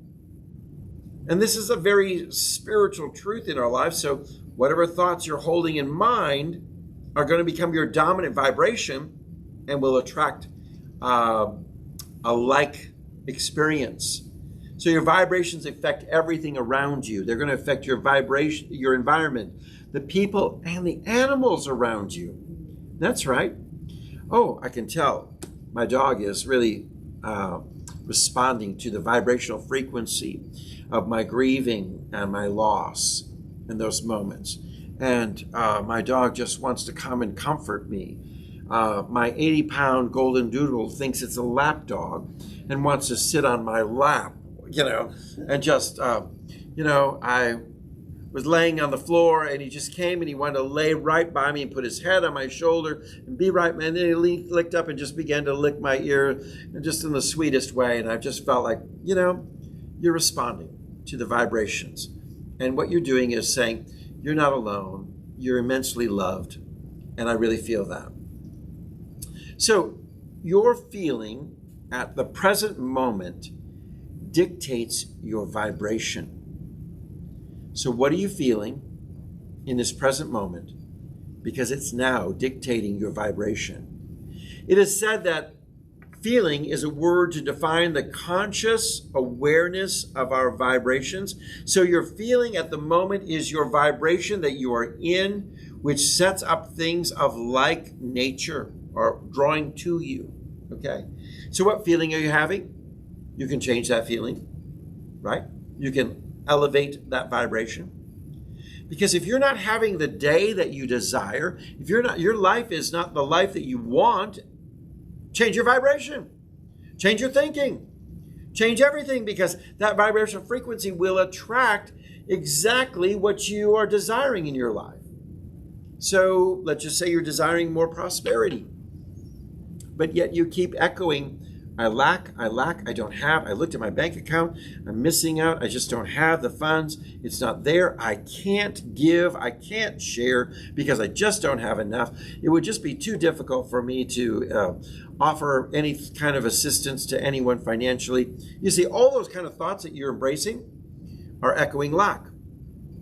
And this is a very spiritual truth in our lives. So whatever thoughts you're holding in mind are going to become your dominant vibration and will attract a like experience. So your vibrations affect everything around you. They're going to affect your vibration, your environment, the people and the animals around you. That's right. Oh, I can tell my dog is really responding to the vibrational frequency of my grieving and my loss in those moments. And my dog just wants to come and comfort me. My 80-pound golden doodle thinks it's a lap dog and wants to sit on my lap, and just, I was laying on the floor and he just came and he wanted to lay right by me and put his head on my shoulder and be right, and then he licked up and just began to lick my ear, and just in the sweetest way. And I just felt like, you're responding to the vibrations. And what you're doing is saying, you're not alone, you're immensely loved. And I really feel that. So your feeling at the present moment dictates your vibration. So what are you feeling in this present moment? Because it's now dictating your vibration. It is said that feeling is a word to define the conscious awareness of our vibrations. So your feeling at the moment is your vibration that you are in, which sets up things of like nature or drawing to you. Okay? So what feeling are you having? You can change that feeling, right? You can elevate that vibration. Because if you're not having the day that you desire, if your life is not the life that you want, change your vibration. Change your thinking. Change everything, because that vibrational frequency will attract exactly what you are desiring in your life. So let's just say you're desiring more prosperity, but yet you keep echoing, I lack, I don't have, I looked at my bank account, I'm missing out, I just don't have the funds, it's not there, I can't give, I can't share because I just don't have enough. It would just be too difficult for me to offer any kind of assistance to anyone financially. You see, all those kind of thoughts that you're embracing are echoing lack,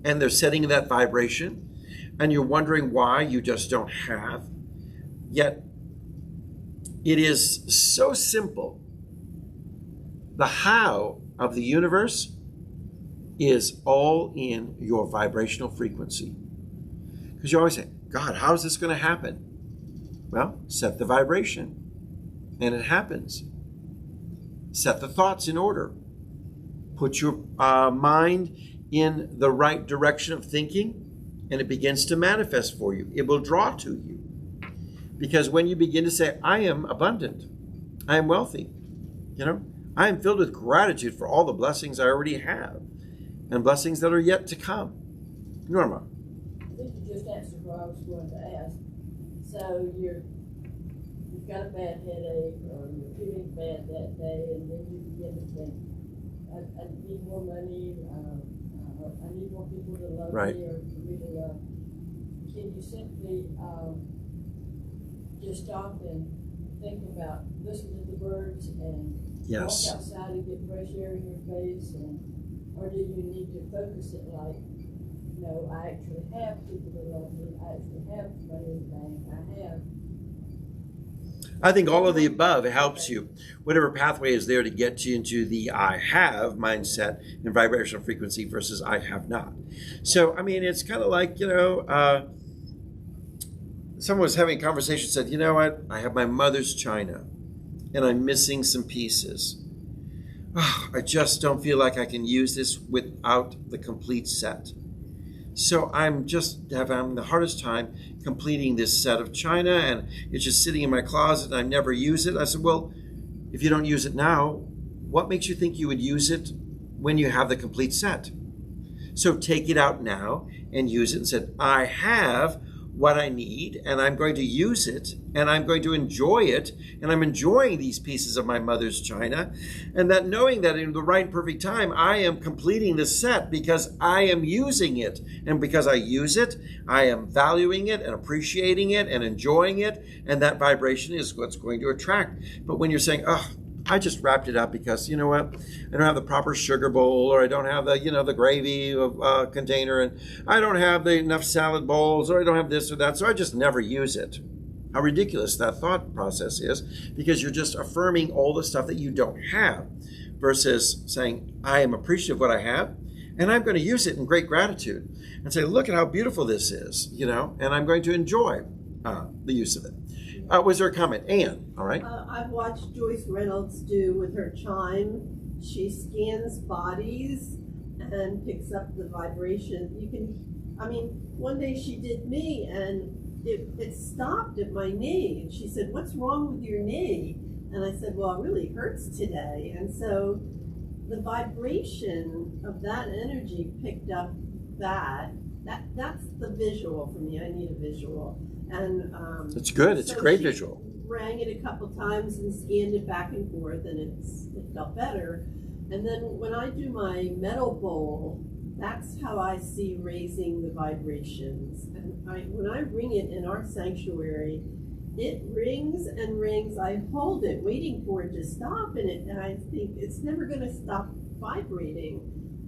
and they're setting that vibration, and you're wondering why you just don't have. Yet it is so simple. The how of the universe is all in your vibrational frequency. Because you always say, God, how is this going to happen? Well, set the vibration and it happens. set the thoughts in order. Put your mind in the right direction of thinking, and it begins to manifest for you. It will draw to you. Because when you begin to say, I am abundant, I am wealthy, I am filled with gratitude for all the blessings I already have and blessings that are yet to come. Norma. I think you just answered what I was going to ask. So you've got a bad headache, or you're feeling bad that day, and then you begin to think, I need more money, I need more people to love Right. me or for me to love. Can you simply just stop and think about, listen to the birds and Yes. walk outside and get fresh air in your face, or do you need to focus it like, no, I actually have people that love me, I actually have money in the bank, I think all of the above helps you. Whatever pathway is there to get you into the I have mindset and vibrational frequency versus I have not. So, I mean, it's kind of like, someone was having a conversation, said, you know what, I have my mother's china and I'm missing some pieces. Oh, I just don't feel like I can use this without the complete set. So I'm just having the hardest time completing this set of china, and it's just sitting in my closet and I never use it. I said, well, if you don't use it now, what makes you think you would use it when you have the complete set? So take it out now and use it and said, I have what I need, and I'm going to use it, and I'm going to enjoy it, and I'm enjoying these pieces of my mother's china, and that knowing that in the right perfect time, I am completing the set because I am using it, and because I use it, I am valuing it and appreciating it and enjoying it, and that vibration is what's going to attract. But when you're saying, oh, I just wrapped it up because, you know what, I don't have the proper sugar bowl, or I don't have the, the gravy container, and I don't have enough salad bowls, or I don't have this or that, so I just never use it. How ridiculous that thought process is, because you're just affirming all the stuff that you don't have versus saying, I am appreciative of what I have, and I'm going to use it in great gratitude and say, look at how beautiful this is, and I'm going to enjoy the use of it. Was there a comment? Anne, all right. I've watched Joyce Reynolds do with her chime. She scans bodies and picks up the vibration. One day she did me, and it stopped at my knee. And she said, what's wrong with your knee? And I said, well, it really hurts today. And so the vibration of that energy picked up that's the visual for me. I need a visual. And it's good. It's so a great she visual. Rang it a couple times and scanned it back and forth, and it felt better. And then when I do my metal bowl, that's how I see raising the vibrations. And when I ring it in our sanctuary, it rings and rings. I hold it, waiting for it to stop, and I think it's never going to stop vibrating,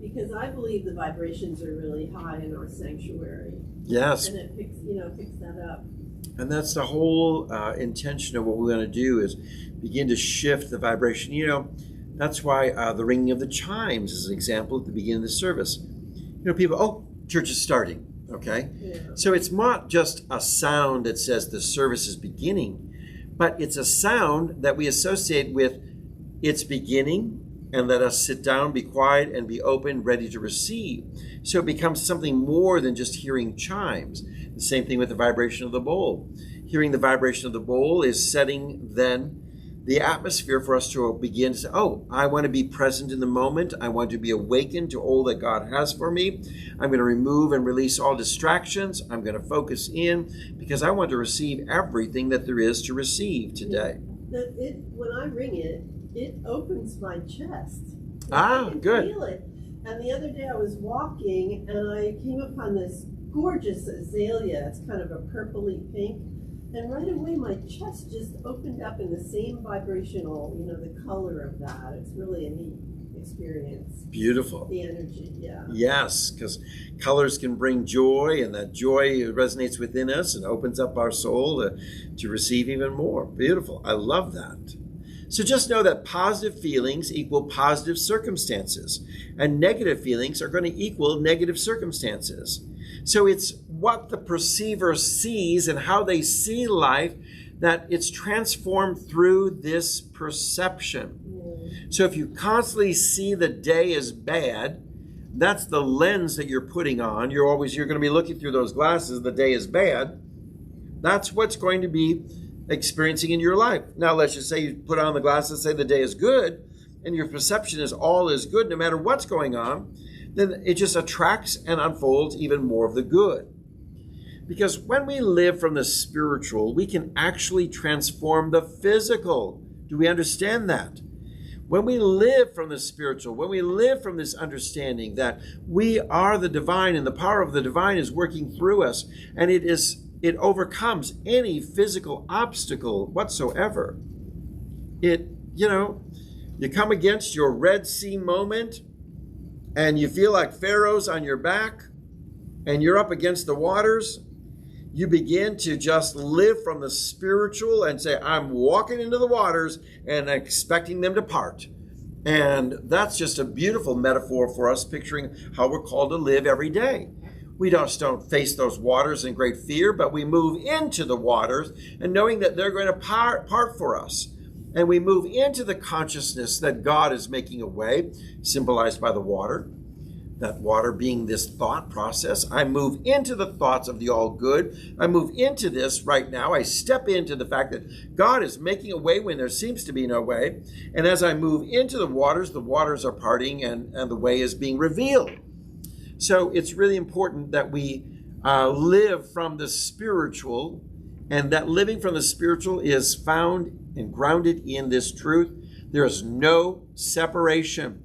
because I believe the vibrations are really high in our sanctuary. Yes. And it picks that up. And that's the whole intention of what we're going to do, is begin to shift the vibration. That's why the ringing of the chimes is an example at the beginning of the service. People, church is starting, okay? Yeah. So it's not just a sound that says the service is beginning, but it's a sound that we associate with its beginning, and let us sit down, be quiet, and be open, ready to receive. So it becomes something more than just hearing chimes. The same thing with the vibration of the bowl. Hearing the vibration of the bowl is setting then the atmosphere for us to begin to say, oh, I want to be present in the moment. I want to be awakened to all that God has for me. I'm going to remove and release all distractions. I'm going to focus in because I want to receive everything that there is to receive today. When I ring it, it opens my chest. Ah, I can good. feel it. And the other day I was walking and I came upon this gorgeous azalea. It's kind of a purpley pink. And right away my chest just opened up in the same vibrational, the color of that. It's really a neat experience. Beautiful. The energy, yeah. Yes, because colors can bring joy, and that joy resonates within us and opens up our soul to receive even more. Beautiful. I love that. So just know that positive feelings equal positive circumstances, and negative feelings are going to equal negative circumstances. So it's what the perceiver sees and how they see life, that it's transformed through this perception. So if you constantly see the day as bad, that's the lens that you're putting on. You're going to be looking through those glasses. The day is bad. That's what's going to be experiencing in your life. Now, let's just say you put on the glasses and say the day is good, and your perception is all is good no matter what's going on, then it just attracts and unfolds even more of the good. Because when we live from the spiritual, we can actually transform the physical. Do we understand that? When we live from the spiritual, when we live from this understanding that we are the divine and the power of the divine is working through us, and it overcomes any physical obstacle whatsoever. You come against your Red Sea moment and you feel like Pharaoh's on your back and you're up against the waters. You begin to just live from the spiritual and say, I'm walking into the waters and expecting them to part. And that's just a beautiful metaphor for us, picturing how we're called to live every day. We just don't face those waters in great fear, but we move into the waters and knowing that they're going to part for us. And we move into the consciousness that God is making a way, symbolized by the water. That water being this thought process. I move into the thoughts of the all good. I move into this right now. I step into the fact that God is making a way when there seems to be no way. And as I move into the waters are parting and the way is being revealed. So it's really important that we live from the spiritual, and that living from the spiritual is found and grounded in this truth. There is no separation.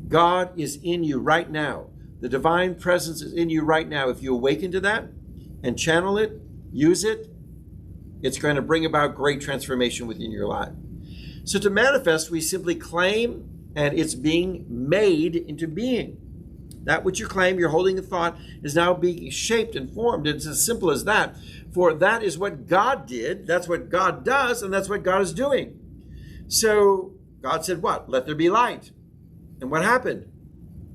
God is in you right now. The divine presence is in you right now. If you awaken to that and channel it, use it, it's going to bring about great transformation within your life. So to manifest, we simply claim, and it's being made into being. That which you claim, you're holding a thought, is now being shaped and formed. It's as simple as that. For that is what God did, that's what God does, and that's what God is doing. So God said what? Let there be light. And what happened?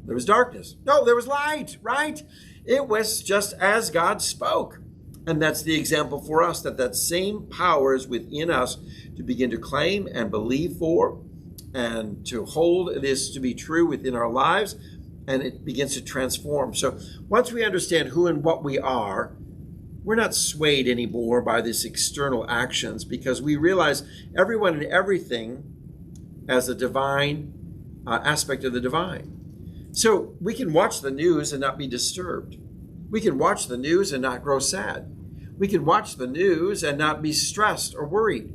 There was darkness. No, there was light, right? It was just as God spoke. And that's the example for us, that same power is within us to begin to claim and believe for and to hold this to be true within our lives, and it begins to transform. So once we understand who and what we are, we're not swayed anymore by these external actions, because we realize everyone and everything as a divine aspect of the divine. So we can watch the news and not be disturbed. We can watch the news and not grow sad. We can watch the news and not be stressed or worried,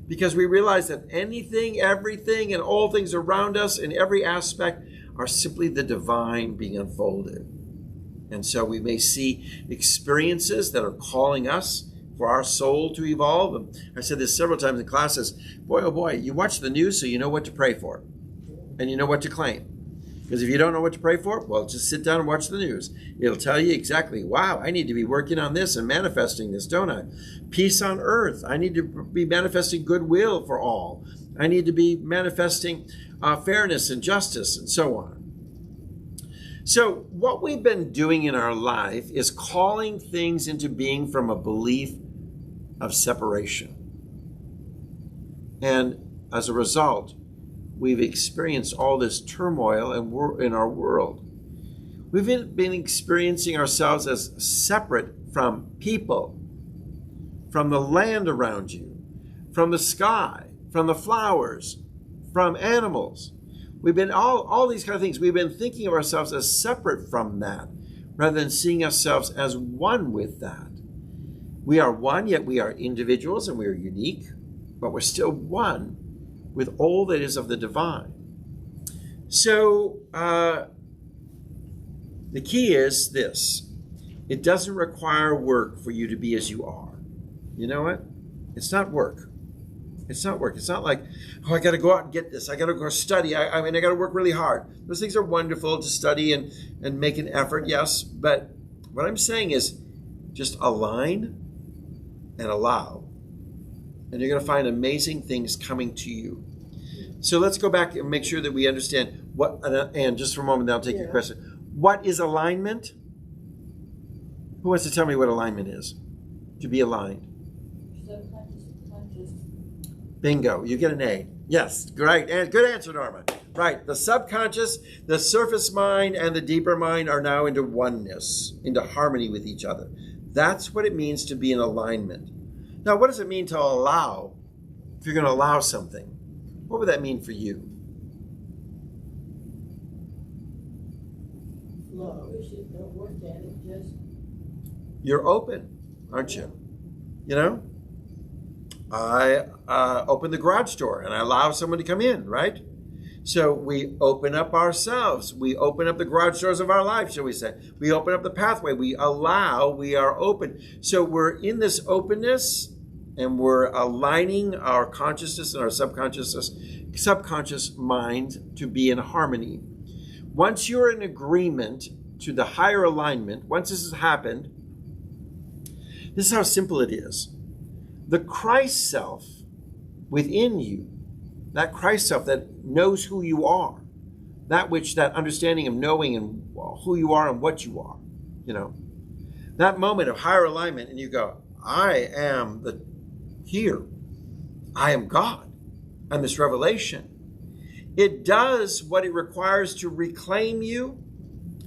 because we realize that anything, everything, and all things around us in every aspect are simply the divine being unfolded. And so we may see experiences that are calling us for our soul to evolve. And I said this several times in classes. Boy, oh boy, you watch the news so you know what to pray for. And you know what to claim. Because if you don't know what to pray for, well, just sit down and watch the news. It'll tell you exactly, wow, I need to be working on this and manifesting this, don't I? Peace on earth. I need to be manifesting goodwill for all. I need to be manifesting fairness and justice and so on. So what we've been doing in our life is calling things into being from a belief of separation. And as a result, we've experienced all this turmoil in our world. We've been experiencing ourselves as separate from people, from the land around you, from the sky, from the flowers, from animals. We've been all these kind of things. We've been thinking of ourselves as separate from that, rather than seeing ourselves as one with that. We are one, yet we are individuals and we are unique, but we're still one with all that is of the divine. So the key is this. It doesn't require work for you to be as you are. You know what? It's not work. It's not work. It's not like, oh, I got to go out and get this. I got to go study. I mean, I got to work really hard. Those things are wonderful to study and make an effort, yes. But what I'm saying is just align and allow. And you're going to find amazing things coming to you. So let's go back and make sure that we understand what, and just for a moment, then I'll take your question. What is alignment? Who wants to tell me what alignment is? To be aligned. Bingo, you get an A. Yes, great. And good answer, Norma. Right. The subconscious, the surface mind, and the deeper mind are now into oneness, into harmony with each other. That's what it means to be in alignment. Now, what does it mean to allow? If you're going to allow something, what would that mean for you? Flow. We should don't work at it, just You're open, aren't you? You know? I open the garage door and I allow someone to come in, right? So we open up ourselves. We open up the garage doors of our life, shall we say. We open up the pathway. We allow, we are open. So we're in this openness and we're aligning our consciousness and our subconscious mind to be in harmony. Once you're in agreement to the higher alignment, once this has happened, this is how simple it is. The Christ self within you, that Christ self that knows who you are, that understanding of knowing and who you are and what you are, you know, that moment of higher alignment, and you go, I am here. I am God. I'm this revelation. It does what it requires to reclaim you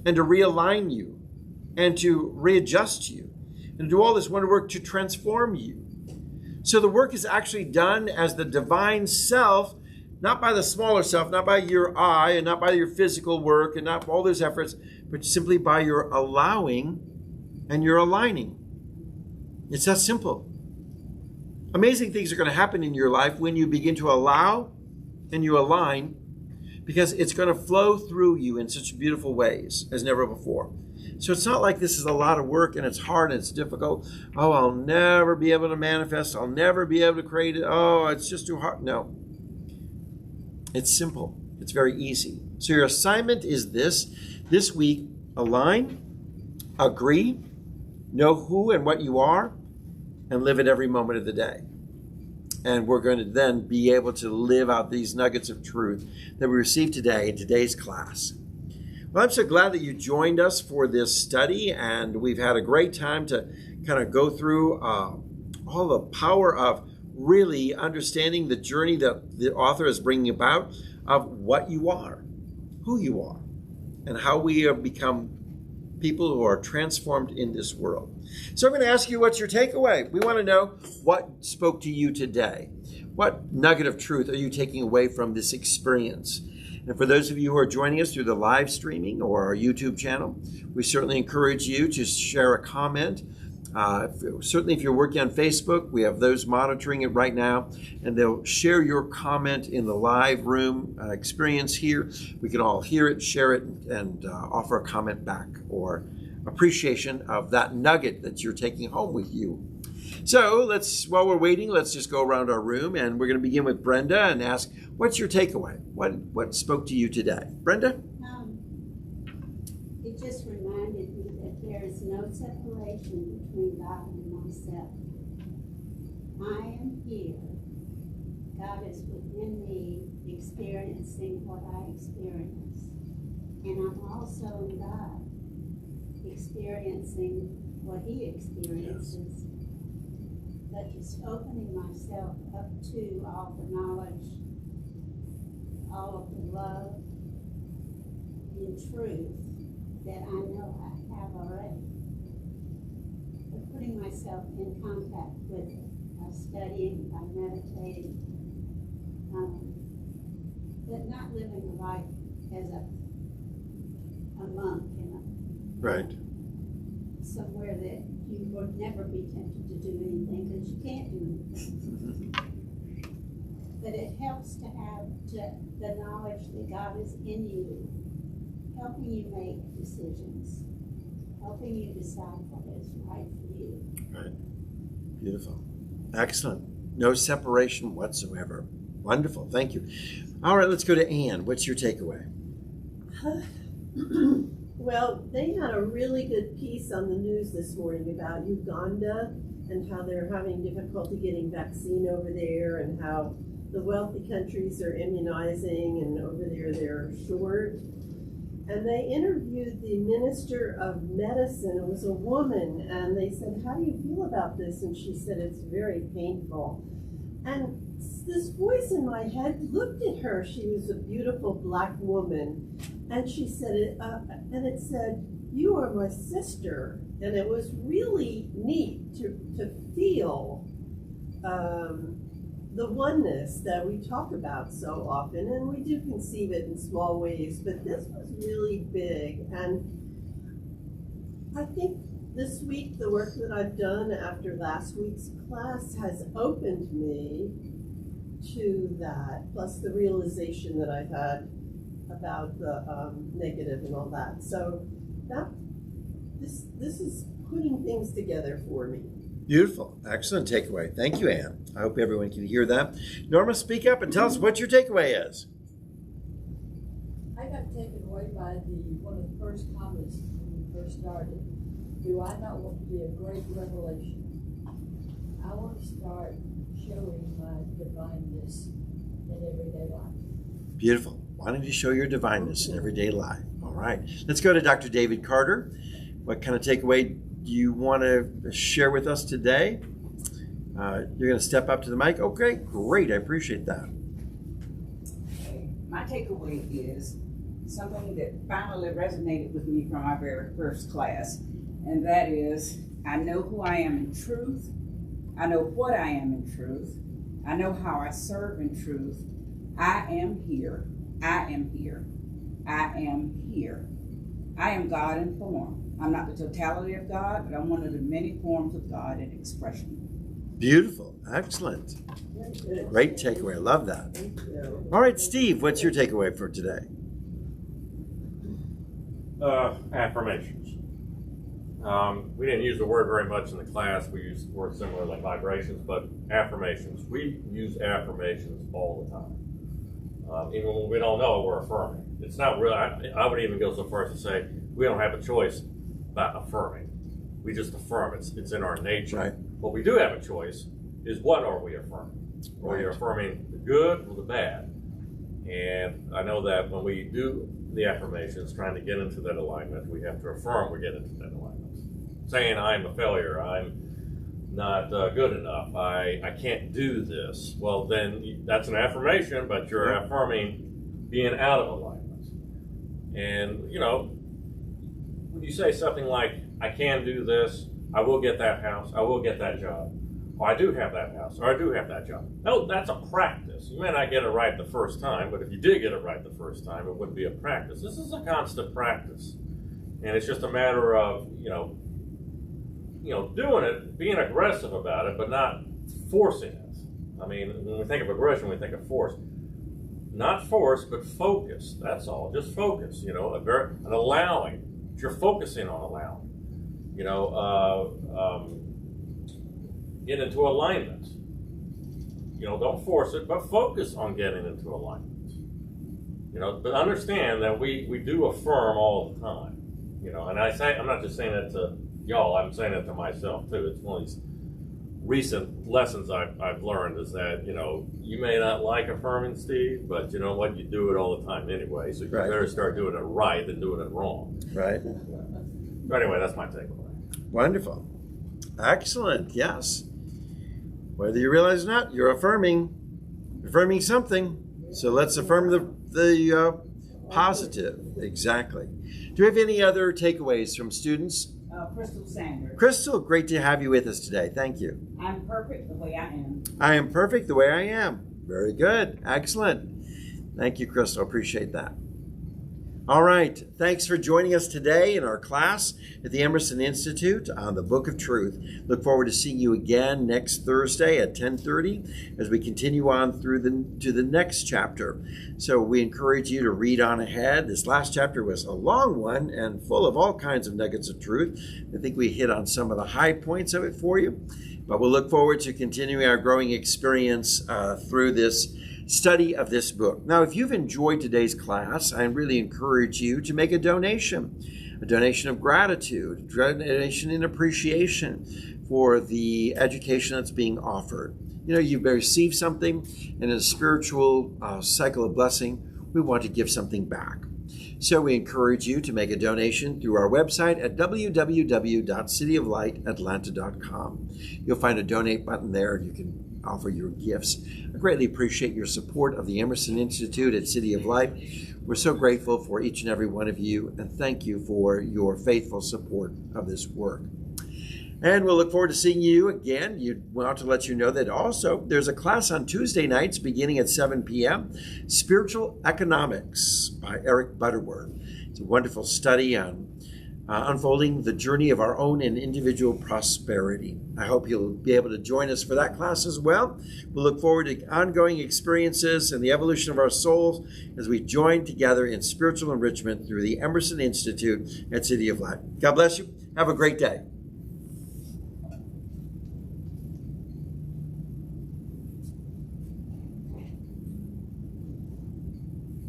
and to realign you and to readjust you and do all this wonder work to transform you. So the work is actually done as the divine self, not by the smaller self, not by your I and not by your physical work and not all those efforts, but simply by your allowing and your aligning. It's that simple. Amazing things are going to happen in your life when you begin to allow and you align, because it's going to flow through you in such beautiful ways as never before. So it's not like this is a lot of work and it's hard and it's difficult. Oh, I'll never be able to manifest. I'll never be able to create it. Oh, it's just too hard. No. It's simple. It's very easy. So your assignment is this week, align, agree, know who and what you are, and live it every moment of the day. And we're going to then be able to live out these nuggets of truth that we received today in today's class. Well, I'm so glad that you joined us for this study, and we've had a great time to kind of go through all the power of really understanding the journey that the author is bringing about of what you are, who you are, and how we have become people who are transformed in this world. So I'm going to ask you, what's your takeaway? We want to know what spoke to you today. What nugget of truth are you taking away from this experience? And for those of you who are joining us through the live streaming or our YouTube channel, we certainly encourage you to share a comment. Certainly if you're working on Facebook, we have those monitoring it right now, and they'll share your comment in the live room experience here. We can all hear it, share it, and offer a comment back or appreciation of that nugget that you're taking home with you. So while we're waiting, let's just go around our room, and we're going to begin with Brenda and ask, what's your takeaway? What spoke to you today? Brenda? It just reminded me that there is no separation between God and myself. I am here. God is within me, experiencing what I experience. And I'm also in God, experiencing what He experiences. But just opening myself up to all the knowledge, all of the love and truth that I know I have already. But putting myself in contact with it by studying, by meditating, but not living a life as a monk somewhere that you would never be tempted to do anything because you can't do anything. But it helps to have the knowledge that God is in you, helping you make decisions, helping you decide what is right for you. Right. Beautiful. Excellent. No separation whatsoever. Wonderful. Thank you. All right, let's go to Anne. What's your takeaway? Well, they had a really good piece on the news this morning about Uganda and how they're having difficulty getting vaccine over there and how the wealthy countries are immunizing and over there they're short. And they interviewed the minister of medicine. It was a woman, and they said, how do you feel about this? And she said, it's very painful. And this voice in my head looked at her. She was a beautiful black woman, and she said it, and it said, "You are my sister." And it was really neat to feel the oneness that we talk about so often, and we do conceive it in small ways, but this was really big. And I think this week, the work that I've done after last week's class has opened me to that, plus the realization that I had about the negative and all that. So this is putting things together for me. Beautiful. Excellent takeaway. Thank you, Anne. I hope everyone can hear that. Norma, speak up and tell us what your takeaway is. I got taken away by one of the first comments when we first started. Do I not want to be a great revelation? I want to start showing my divineness in everyday life. Beautiful. Why don't you show your divineness in everyday life? All right. Let's go to Dr. David Carter. What kind of takeaway do you want to share with us today? You're going to step up to the mic? Okay, great. I appreciate that. My takeaway is something that finally resonated with me from our very first class, and that is, I know who I am in truth. I know what I am in truth. I know how I serve in truth. I am here. I am here. I am here. I am God in form. I'm not the totality of God, but I'm one of the many forms of God in expression. Beautiful. Excellent. Great takeaway. I love that. Thank you. All right, Steve, what's your takeaway for today? Affirmations. We didn't use the word very much in the class. We used words similar like vibrations, but affirmations. We use affirmations all the time. Even when we don't know it, we're affirming. It's not real. I would even go so far as to say we don't have a choice about affirming. We just affirm. It's in our nature. Right. What we do have a choice is what are we affirming? Are we affirming the good or the bad? And I know that when we do the affirmations, trying to get into that alignment, we have to affirm we get into that alignment. Saying I'm a failure, I'm not good enough, I can't do this. Well, then that's an affirmation, but you're affirming being out of alignment. And, you know, when you say something like, I can do this, I will get that house, I will get that job, or I do have that house, or I do have that job. No, that's a practice. You may not get it right the first time, but if you did get it right the first time, it wouldn't be a practice. This is a constant practice. And it's just a matter of, doing it, being aggressive about it, but not forcing it. I mean, when we think of aggression, we think of force. Not force, but focus. That's all. Just focus. An allowing. You're focusing on allowing. Get into alignment. Don't force it, but focus on getting into alignment. But understand that we do affirm all the time. And I'm not just saying that to y'all, I'm saying it to myself too. It's one of these recent lessons I've learned is that, you may not like affirming, Steve, but you know what? You do it all the time anyway, so you better start doing it right than doing it wrong. Right. But anyway, that's my takeaway. Wonderful. Excellent. Yes. Whether you realize it or not, you're affirming something. So let's affirm the positive. Exactly. Do we have any other takeaways from students? Crystal Sanders. Crystal, great to have you with us today. Thank you. I'm perfect the way I am. I am perfect the way I am. Very good. Excellent. Thank you, Crystal. Appreciate that. All right. Thanks for joining us today in our class at the Emerson Institute on the Book of Truth. Look forward to seeing you again next Thursday at 10:30 as we continue on through to the next chapter. So we encourage you to read on ahead. This last chapter was a long one and full of all kinds of nuggets of truth. I think we hit on some of the high points of it for you. But we'll look forward to continuing our growing experience through this study of this book. Now, if you've enjoyed today's class, I really encourage you to make a donation of gratitude, a donation in appreciation for the education that's being offered. You've received something, and in a spiritual cycle of blessing, we want to give something back. So we encourage you to make a donation through our website at www.cityoflightatlanta.com. You'll find a donate button there. You can offer your gifts. I greatly appreciate your support of the Emerson Institute at City of Light. We're so grateful for each and every one of you, and thank you for your faithful support of this work. And we'll look forward to seeing you again. We want to let you know that also there's a class on Tuesday nights beginning at 7 p.m., Spiritual Economics by Eric Butterworth. It's a wonderful study on unfolding the journey of our own and individual prosperity. I hope you'll be able to join us for that class as well. We'll look forward to ongoing experiences and the evolution of our souls as we join together in spiritual enrichment through the Emerson Institute at City of Light. God bless you. Have a great day.